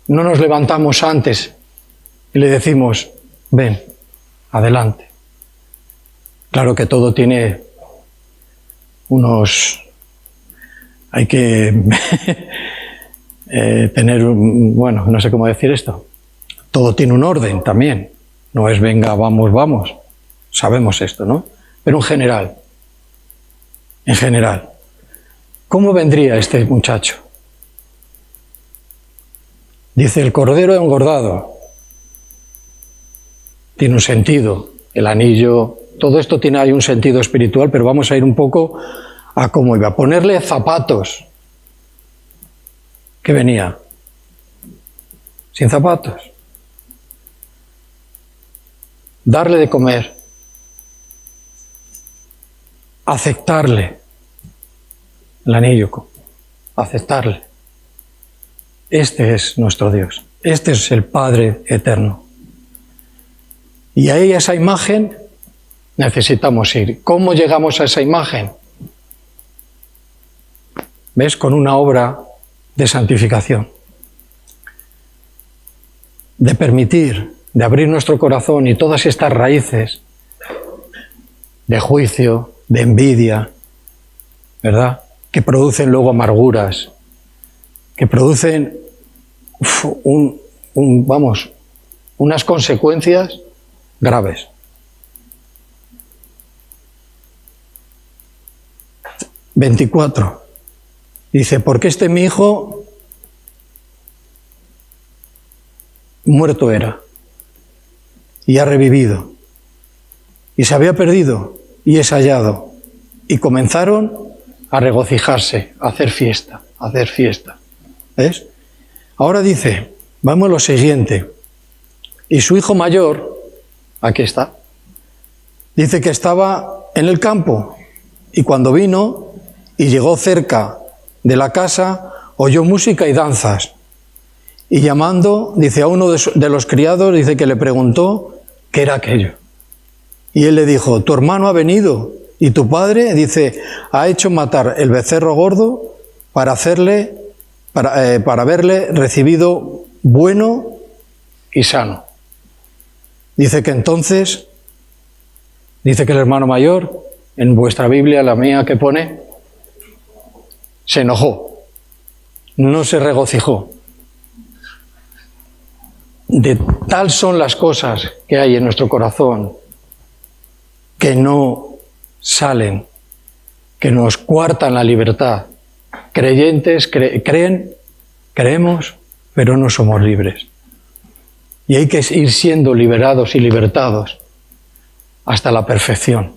No nos levantamos antes y le decimos, ven, adelante. Claro que todo tiene unos... Hay que tener, bueno, no sé cómo decir esto. Todo tiene un orden también. No es venga, vamos, vamos. Sabemos esto, ¿no? Pero en general, ¿cómo vendría este muchacho? Dice, el cordero engordado. Tiene un sentido. El anillo, todo esto tiene ahí un sentido espiritual, pero vamos a ir un poco a cómo iba. Ponerle zapatos. ¿Qué venía? Sin zapatos. Darle de comer. Aceptarle. El anillo. Aceptarle. Este es nuestro Dios. Este es el Padre eterno. Y ahí a esa imagen necesitamos ir. ¿Cómo llegamos a esa imagen? ¿Ves? Con una obra de santificación. De permitir, de abrir nuestro corazón y todas estas raíces de juicio, de envidia, ¿verdad? Que producen luego amarguras, que producen unas consecuencias graves. ...24... Dice, porque mi hijo muerto era y ha revivido y se había perdido y es hallado. Y comenzaron a regocijarse, a hacer fiesta, ¿Ves? Ahora dice, vamos a lo siguiente. Y su hijo mayor, aquí está, dice que estaba en el campo y cuando vino y llegó cerca de la casa, oyó música y danzas. Y llamando, dice, a uno de los criados, dice que le preguntó qué era aquello. Y él le dijo, tu hermano ha venido y tu padre, dice, ha hecho matar el becerro gordo para haberle recibido bueno y sano. Dice que entonces, dice que el hermano mayor, en vuestra Biblia, la mía que pone, se enojó, no se regocijó. De tal son las cosas que hay en nuestro corazón que no salen, que nos coartan la libertad. Creyentes creemos, pero no somos libres. Y hay que ir siendo liberados y libertados hasta la perfección.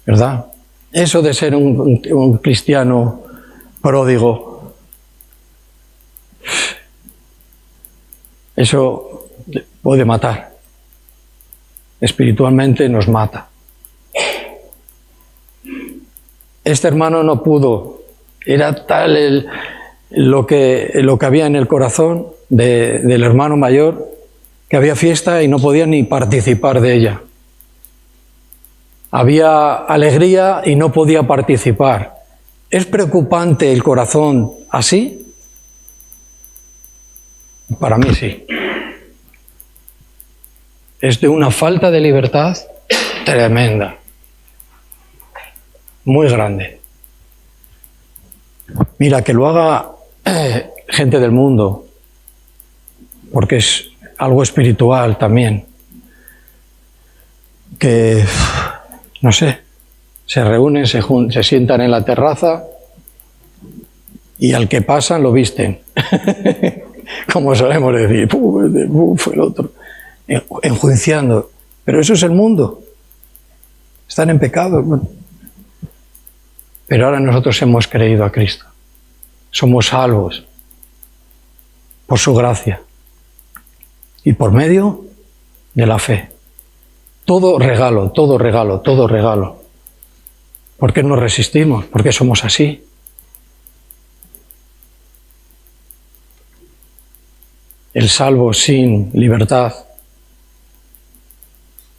¿Verdad? Eso de ser un cristiano pródigo, eso puede matar. Espiritualmente nos mata. Este hermano no pudo. Era tal lo que había en el corazón del hermano mayor, que había fiesta y no podía ni participar de ella. Había alegría y no podía participar. ¿Es preocupante el corazón así? Para mí sí. Es de una falta de libertad tremenda, muy grande. Mira, que lo haga gente del mundo, porque es algo espiritual también, que, no sé, se reúnen, se sientan en la terraza y al que pasan lo visten, como solemos decir, fue el otro, enjuiciando. Pero eso es el mundo, están en pecado. Pero ahora nosotros hemos creído a Cristo, somos salvos por su gracia y por medio de la fe. Todo regalo, todo regalo, todo regalo. ¿Por qué nos resistimos? Porque somos así. El salvo sin libertad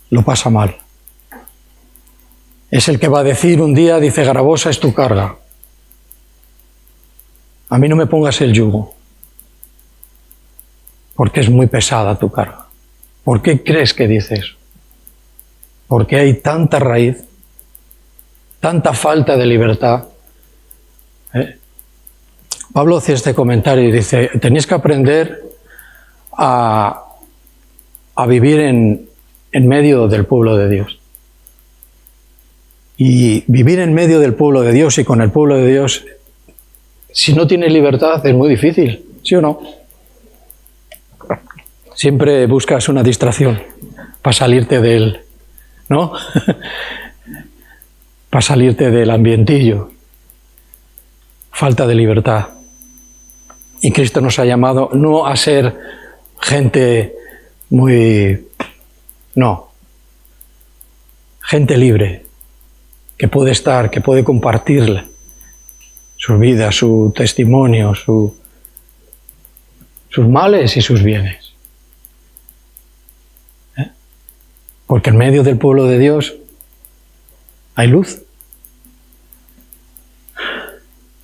lo pasa mal. Es el que va a decir un día, dice, gravosa es tu carga. A mí no me pongas el yugo, porque es muy pesada tu carga. ¿Por qué crees que dice eso? Porque hay tanta raíz, tanta falta de libertad. Pablo hace este comentario y dice, tenéis que aprender a vivir en medio del pueblo de Dios. Y vivir en medio del pueblo de Dios y con el pueblo de Dios, si no tienes libertad, es muy difícil, ¿sí o no? Siempre buscas una distracción para salirte del, ¿no? Para salirte del ambientillo. Falta de libertad. Y Cristo nos ha llamado no a ser gente muy... No. Gente libre, que puede estar, que puede compartir su vida, su testimonio, sus males y sus bienes. Porque en medio del pueblo de Dios hay luz.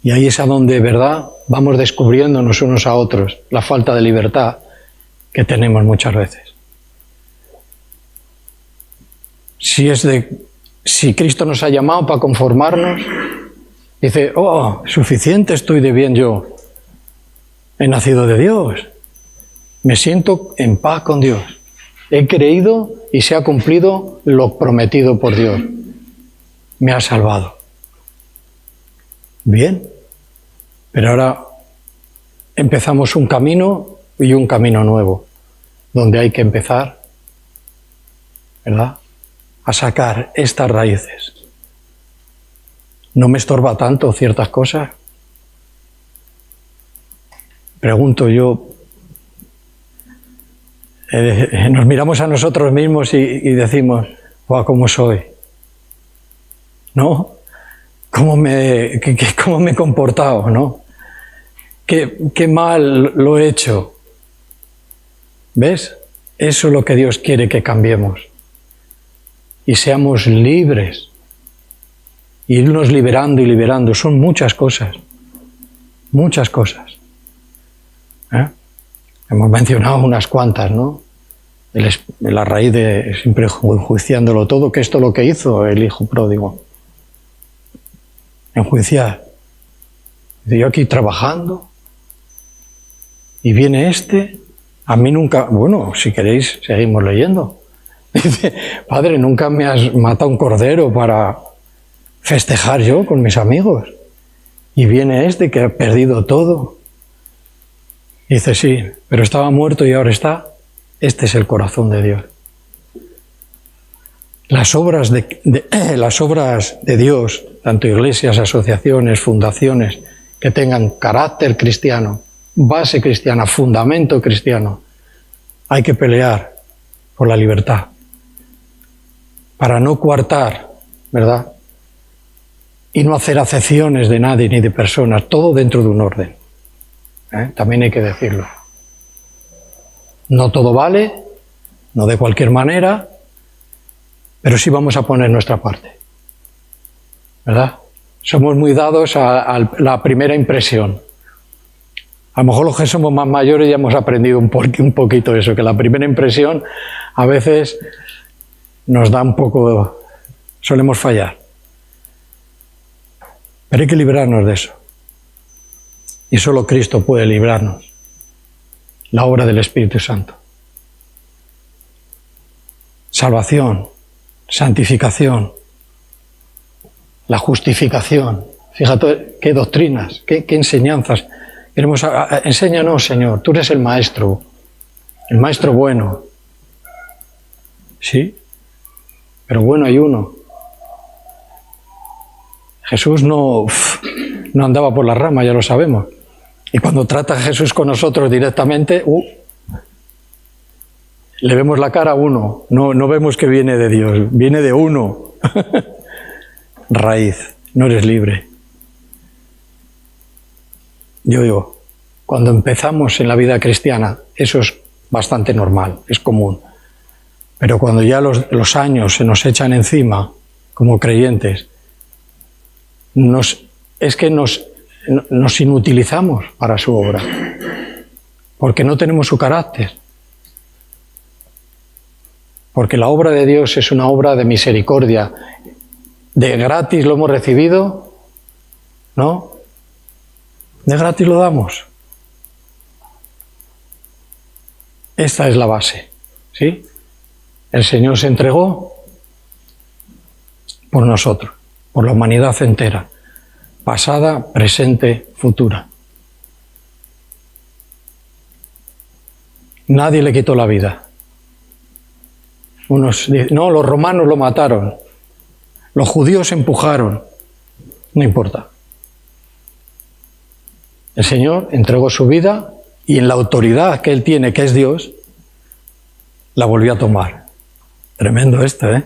Y ahí es a donde, ¿verdad?, vamos descubriéndonos unos a otros la falta de libertad que tenemos muchas veces. Si Cristo nos ha llamado para conformarnos, dice, oh, suficiente estoy de bien yo. He nacido de Dios. Me siento en paz con Dios. He creído y se ha cumplido lo prometido por Dios. Me ha salvado. Bien, pero ahora empezamos un camino y un camino nuevo, donde hay que empezar, ¿verdad?, a sacar estas raíces. ¿No me estorba tanto ciertas cosas? Pregunto yo, nos miramos a nosotros mismos y decimos, ¡guau, cómo soy! ¿No? ¿Cómo me he comportado? ¿No? ¿Qué mal lo he hecho? ¿Ves? Eso es lo que Dios quiere que cambiemos. Y seamos libres. Irnos liberando y liberando. Son muchas cosas. Muchas cosas. Hemos mencionado unas cuantas, ¿no? La raíz de siempre enjuiciándolo todo, que esto es lo que hizo el hijo pródigo. Enjuiciar. Yo aquí trabajando y viene a mí nunca, bueno, si queréis seguimos leyendo. Dice, padre, nunca me has matado un cordero para festejar yo con mis amigos. Y viene que ha perdido todo. Dice, sí, pero estaba muerto y ahora está. Este es el corazón de Dios. Las obras de Dios, tanto iglesias, asociaciones, fundaciones, que tengan carácter cristiano, base cristiana, fundamento cristiano, hay que pelear por la libertad, para no coartar, ¿verdad? Y no hacer acepciones de nadie ni de personas, todo dentro de un orden. También hay que decirlo. No todo vale, no de cualquier manera, pero sí vamos a poner nuestra parte, ¿verdad? Somos muy dados a la primera impresión. A lo mejor los que somos más mayores ya hemos aprendido un poquito eso, que la primera impresión a veces nos da un poco, solemos fallar. Pero hay que librarnos de eso. Y solo Cristo puede librarnos. La obra del Espíritu Santo. Salvación, santificación, la justificación. Fíjate qué doctrinas, qué enseñanzas. Enséñanos, Señor, tú eres el maestro bueno. Sí, pero bueno hay uno. Jesús no andaba por la rama, ya lo sabemos. Y cuando trata a Jesús con nosotros directamente, le vemos la cara a uno. No vemos que viene de Dios, viene de uno. Raíz, no eres libre. Yo digo, cuando empezamos en la vida cristiana, eso es bastante normal, es común. Pero cuando ya los años se nos echan encima, como creyentes, nos inutilizamos para su obra, porque no tenemos su carácter. porque la obra de Dios es una obra de misericordia. De gratis lo hemos recibido, ¿no? De gratis lo damos. Esta es la base, ¿sí? El Señor se entregó por nosotros, por la humanidad entera, pasada, presente, futura. Nadie le quitó la vida. Unos dicen, no, los romanos lo mataron, los judíos empujaron, no importa. El Señor entregó su vida y en la autoridad que Él tiene, que es Dios, la volvió a tomar. Tremendo esto, ¿eh?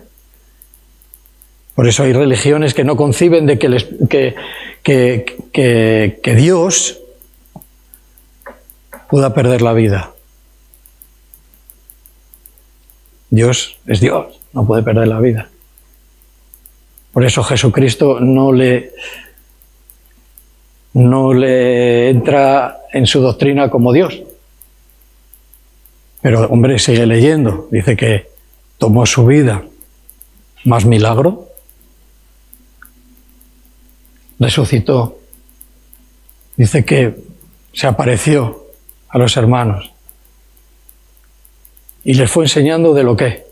Por eso hay religiones que no conciben de que Dios pueda perder la vida. Dios es Dios, no puede perder la vida. Por eso Jesucristo no le entra en su doctrina como Dios. Pero, hombre, sigue leyendo. Dice que tomó su vida. Más milagro. Resucitó. Dice que se apareció a los hermanos. Y les fue enseñando de lo que.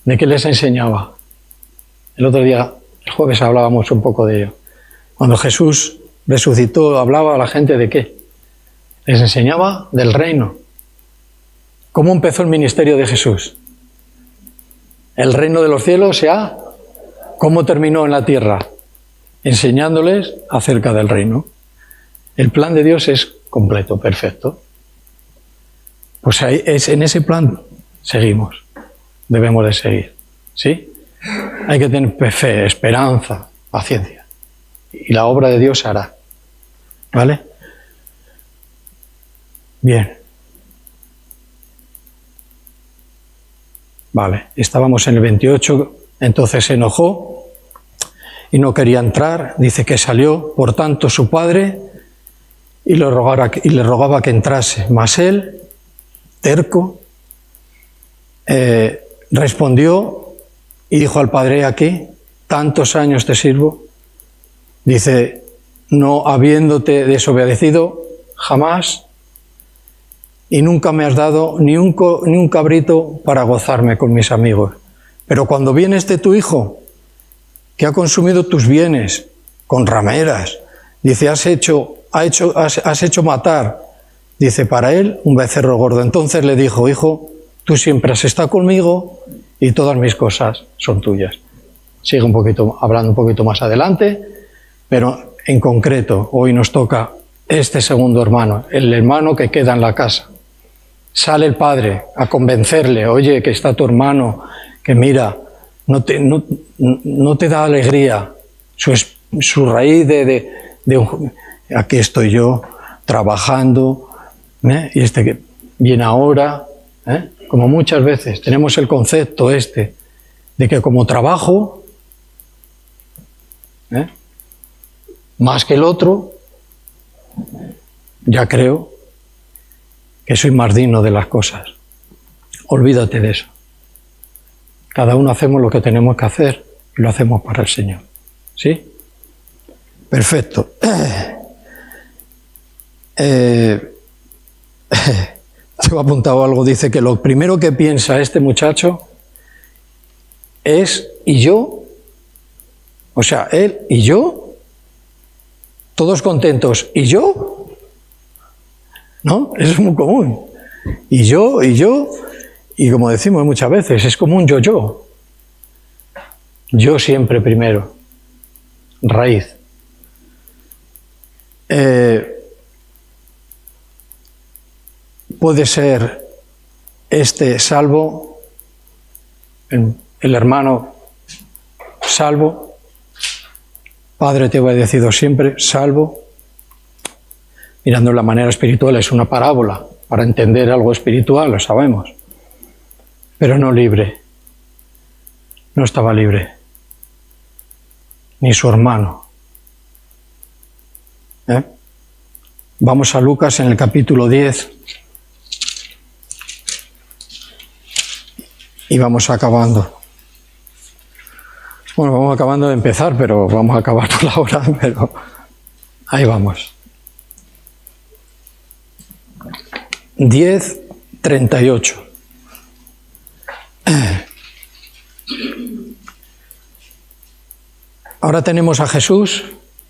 ¿De qué les enseñaba? El otro día, el jueves, hablábamos un poco de ello. Cuando Jesús resucitó, hablaba a la gente de qué. Les enseñaba del reino. ¿Cómo empezó el ministerio de Jesús? El reino de los cielos ¿cómo terminó en la tierra? Enseñándoles acerca del reino. El plan de Dios es completo, perfecto. Pues ahí en ese plan seguimos. Debemos de seguir. ¿Sí? Hay que tener fe, esperanza, paciencia. Y la obra de Dios se hará. ¿Vale? Bien. Vale, estábamos en el 28, entonces se enojó y no quería entrar. Dice que salió, por tanto, su padre y le rogaba que entrase. Mas él, terco, respondió y dijo al padre: aquí, tantos años te sirvo. Dice, no habiéndote desobedecido jamás, y nunca me has dado ni un cabrito para gozarme con mis amigos. Pero cuando viene tu hijo, que ha consumido tus bienes con rameras, dice, has hecho matar, dice, para él un becerro gordo. Entonces le dijo, hijo, tú siempre has estado conmigo y todas mis cosas son tuyas. Sigue hablando un poquito más adelante, pero en concreto, hoy nos toca este segundo hermano, el hermano que queda en la casa. Sale el padre a convencerle, oye, que está tu hermano, que mira, no te da alegría, su raíz aquí estoy yo, trabajando, y que viene ahora, como muchas veces tenemos el concepto de que como trabajo, más que el otro, ya creo que soy más digno de las cosas. Olvídate de eso. Cada uno hacemos lo que tenemos que hacer y lo hacemos para el Señor. ¿Sí? Perfecto. Tengo apuntado algo. Dice que lo primero que piensa este muchacho es, ¿y yo? O sea, él y yo, todos contentos. ¿Y yo? ¿No? Eso es muy común. Y yo, y como decimos muchas veces, es como un yo. Yo siempre primero. Raíz. Puede ser salvo, el hermano salvo, Padre te he obedecido siempre, salvo. Mirando la manera espiritual, es una parábola para entender algo espiritual, lo sabemos. Pero no libre. No estaba libre. Ni su hermano. Vamos a Lucas en el capítulo 10. y vamos acabando. Bueno, vamos acabando de empezar, pero vamos a acabar por la hora, pero ahí vamos. 10:38. Ahora tenemos a Jesús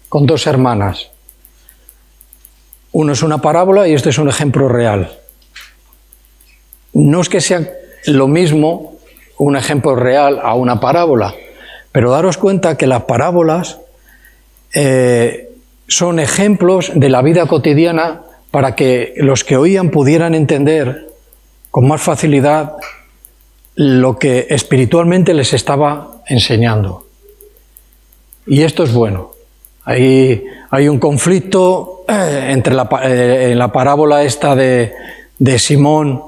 con dos hermanas. Uno es una parábola y este es un ejemplo real. No es que sea lo mismo un ejemplo real a una parábola, pero daros cuenta que las parábolas son ejemplos de la vida cotidiana para que los que oían pudieran entender con más facilidad lo que espiritualmente les estaba enseñando. Y esto es bueno. Hay un conflicto entre en la parábola esta de Simón,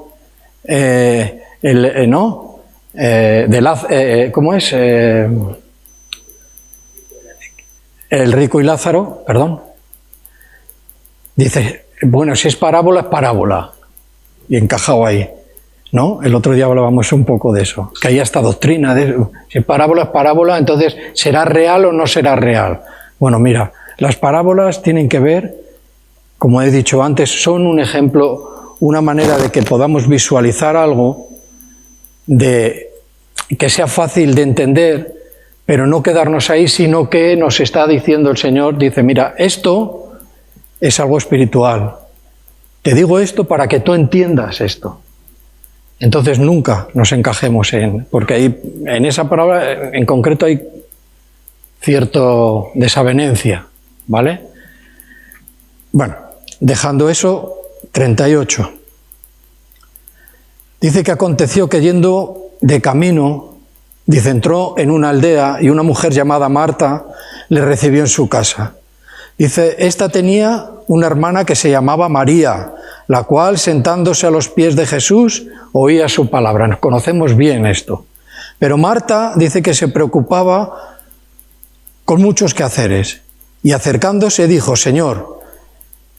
¿cómo es? El rico y Lázaro, perdón. Dice, bueno, si es parábola, es parábola. Y encajado ahí, ¿no? El otro día hablábamos un poco de eso, que hay esta doctrina de si es parábola, entonces ¿será real o no será real? Bueno, mira, las parábolas tienen que ver, como he dicho antes, son un ejemplo, una manera de que podamos visualizar algo, de que sea fácil de entender, pero no quedarnos ahí, sino que nos está diciendo el Señor, dice, mira, esto es algo espiritual. Te digo esto para que tú entiendas esto. Entonces nunca nos encajemos porque ahí, en esa palabra en concreto hay cierta desavenencia, ¿vale? Bueno, dejando eso, 38. Dice que aconteció que yendo de camino, dice, entró en una aldea y una mujer llamada Marta le recibió en su casa. Dice, esta tenía una hermana que se llamaba María, la cual, sentándose a los pies de Jesús, oía su palabra. Nos conocemos bien esto. Pero Marta dice que se preocupaba con muchos quehaceres. Y acercándose dijo, Señor,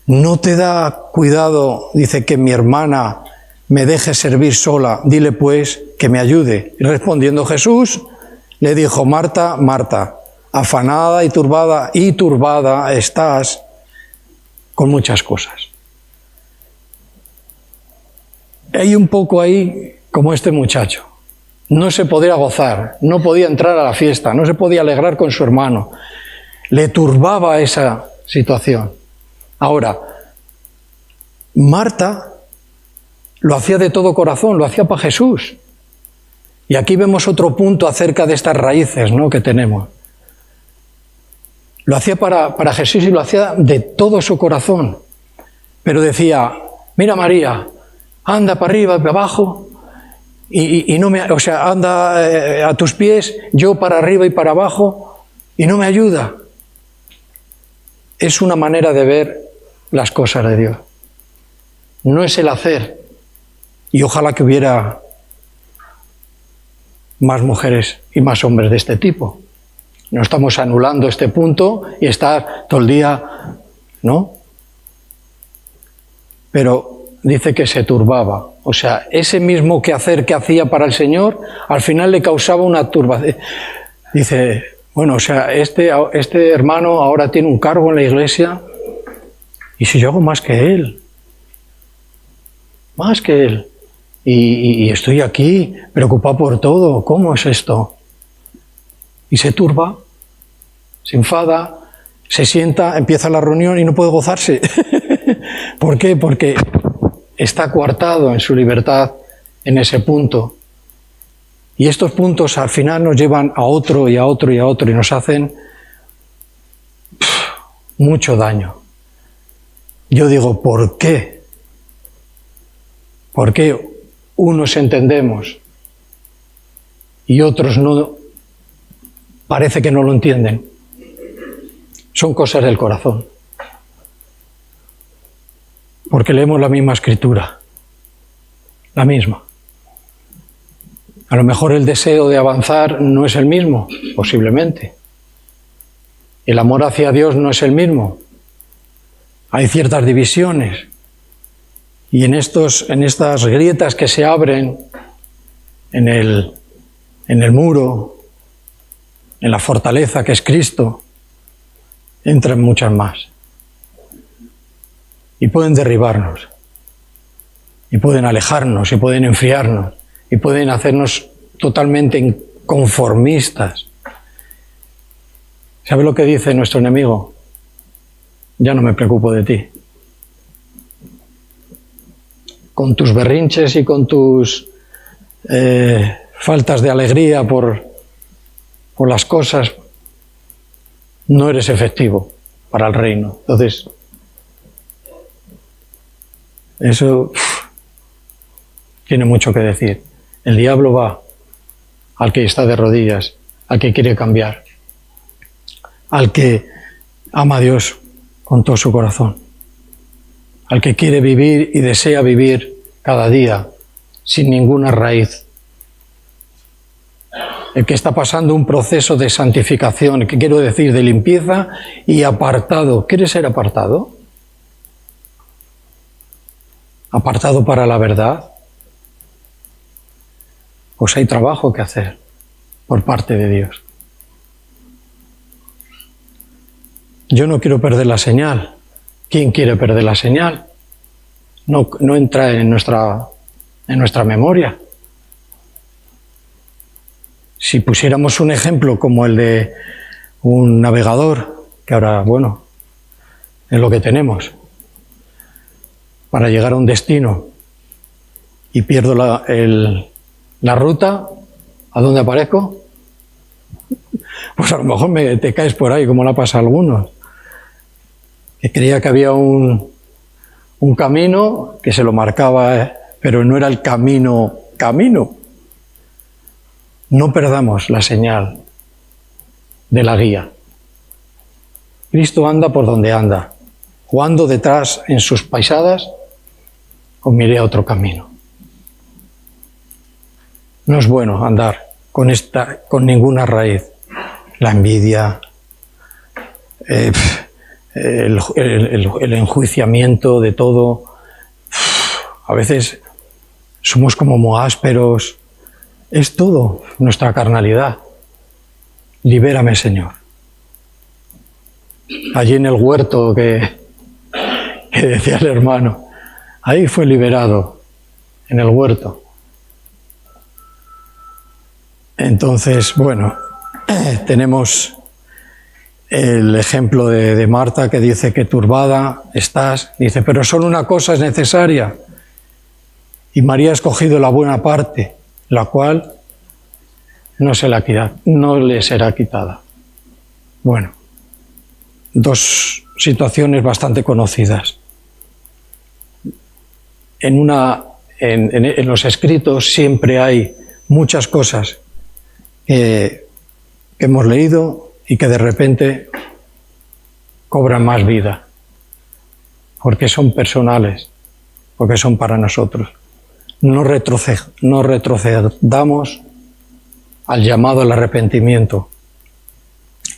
¿no te da cuidado, dice, que mi hermana me deje servir sola? Dile pues que me ayude. Y respondiendo Jesús, le dijo, Marta, Marta, afanada y turbada estás con muchas cosas. Hay un poco ahí como este muchacho. No se podía gozar, no podía entrar a la fiesta, no se podía alegrar con su hermano. Le turbaba esa situación. Ahora, Marta lo hacía de todo corazón, lo hacía para Jesús. Y aquí vemos otro punto acerca de estas raíces, ¿no?, que tenemos. Lo hacía para Jesús y lo hacía de todo su corazón. Pero decía, mira María, anda para arriba y para abajo, y no me, o sea, anda a tus pies, yo para arriba y para abajo, y no me ayuda. Es una manera de ver las cosas de Dios. No es el hacer. Y ojalá que hubiera más mujeres y más hombres de este tipo. No estamos anulando este punto y estar todo el día, ¿no? Pero dice que se turbaba. O sea, ese mismo quehacer que hacía para el Señor, al final le causaba una turbación. Dice, bueno, o sea, este hermano ahora tiene un cargo en la iglesia, y si yo hago más que él, y estoy aquí preocupado por todo, ¿cómo es esto? Y se turba, se enfada, se sienta, empieza la reunión y no puede gozarse. ¿Por qué? Porque está coartado en su libertad en ese punto. Y estos puntos al final nos llevan a otro y a otro y a otro y nos hacen mucho daño. Yo digo, ¿por qué? ¿Por qué unos entendemos y otros no? Parece que no lo entienden. Son cosas del corazón. Porque leemos la misma escritura. La misma. A lo mejor el deseo de avanzar no es el mismo, posiblemente. El amor hacia Dios no es el mismo. Hay ciertas divisiones. Y en estas grietas que se abren, en el muro, en la fortaleza que es Cristo, entran muchas más. Y pueden derribarnos, y pueden alejarnos, y pueden enfriarnos, y pueden hacernos totalmente conformistas. ¿Sabe lo que dice nuestro enemigo? Ya no me preocupo de ti. Con tus berrinches y con tus faltas de alegría por las cosas, no eres efectivo para el reino. Entonces, eso tiene mucho que decir. El diablo va al que está de rodillas, al que quiere cambiar, al que ama a Dios con todo su corazón, al que quiere vivir y desea vivir cada día sin ninguna raíz, el que está pasando un proceso de santificación, que quiero decir de limpieza y apartado. ¿Quiere ser apartado? ¿Apartado para la verdad? Pues hay trabajo que hacer por parte de Dios. Yo no quiero perder la señal. ¿Quién quiere perder la señal? No entra en nuestra memoria. Si pusiéramos un ejemplo como el de un navegador, que ahora, bueno, es lo que tenemos, para llegar a un destino y pierdo la ruta, ¿a dónde aparezco? Pues a lo mejor te caes por ahí, como le pasa a algunos, que creía que había un camino que se lo marcaba, pero no era el camino. No perdamos la señal de la guía. Cristo anda por donde anda. O ando detrás en sus pisadas, o miré a otro camino. No es bueno andar con ninguna raíz. La envidia, el enjuiciamiento de todo. A veces somos como muy ásperos. Es todo nuestra carnalidad. Libérame, Señor. Allí en el huerto que decía el hermano, ahí fue liberado, en el huerto. Entonces, bueno, tenemos el ejemplo de Marta, que dice que turbada estás, dice, pero solo una cosa es necesaria, y María ha escogido la buena parte, la cual no le será quitada. Bueno, dos situaciones bastante conocidas. En los escritos siempre hay muchas cosas que hemos leído y que de repente cobran más vida, porque son personales, porque son para nosotros. No retrocedamos al llamado al arrepentimiento.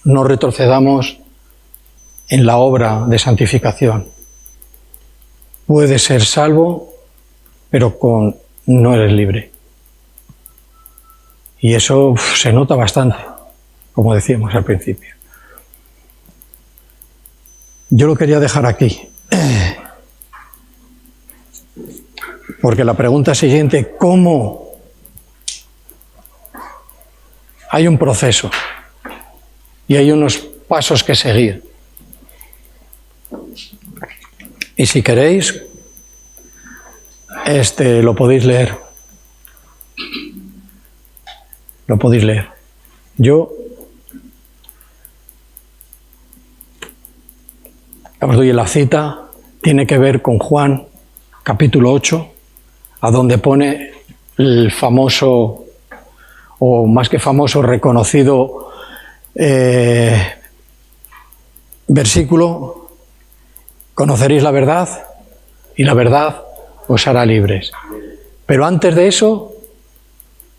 No retrocedamos en la obra de santificación. Puedes ser salvo, pero no eres libre. Y eso se nota bastante, como decíamos al principio. Yo lo quería dejar aquí, porque la pregunta siguiente, ¿cómo? Hay un proceso y hay unos pasos que seguir. Y si queréis, lo podéis leer. Lo podéis leer. Yo os doy la cita, tiene que ver con Juan, capítulo 8, a donde pone el famoso, o más que famoso, reconocido versículo: conoceréis la verdad y la verdad os hará libres. Pero antes de eso,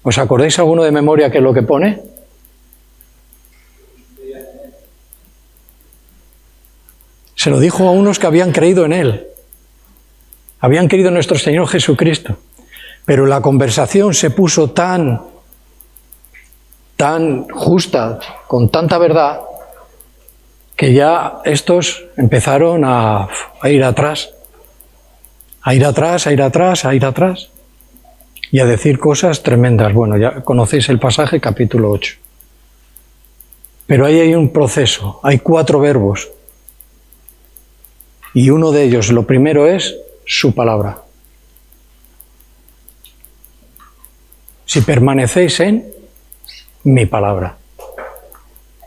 ¿os acordáis alguno de memoria qué es lo que pone? Se lo dijo a unos que habían creído en Él. Habían creído en nuestro Señor Jesucristo. Pero la conversación se puso tan justa, con tanta verdad, que ya estos empezaron a ir atrás, a ir atrás, a ir atrás, a ir atrás, y a decir cosas tremendas. Bueno, ya conocéis el pasaje, capítulo 8. Pero ahí hay un proceso, hay 4 verbos, y uno de ellos, lo primero es su palabra. Si permanecéis en mi palabra.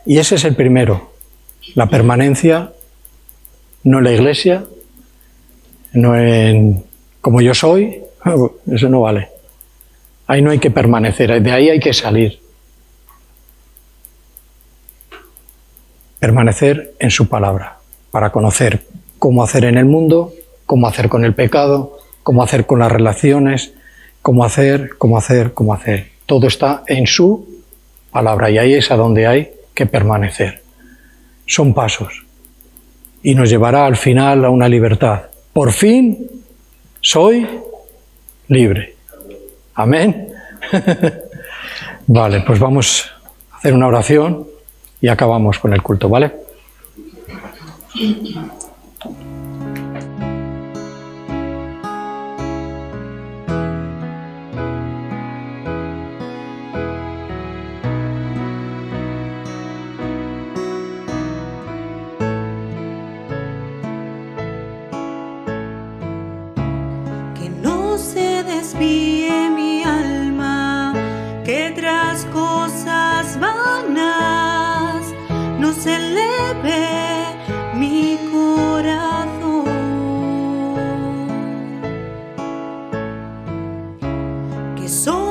Y ese es el primero, la permanencia, no en la iglesia, no en como yo soy, eso no vale. Ahí no hay que permanecer, de ahí hay que salir. Permanecer en su palabra, para conocer cómo hacer en el mundo, cómo hacer con el pecado, cómo hacer con las relaciones, cómo hacer. Todo está en su palabra y ahí es a donde hay que permanecer. Son pasos y nos llevará al final a una libertad. Por fin soy libre. Amén. Vale, pues vamos a hacer una oración y acabamos con el culto, ¿vale? Que no se desvíe mi alma, que tras cosas vanas no se eleve mi corazón. Que soy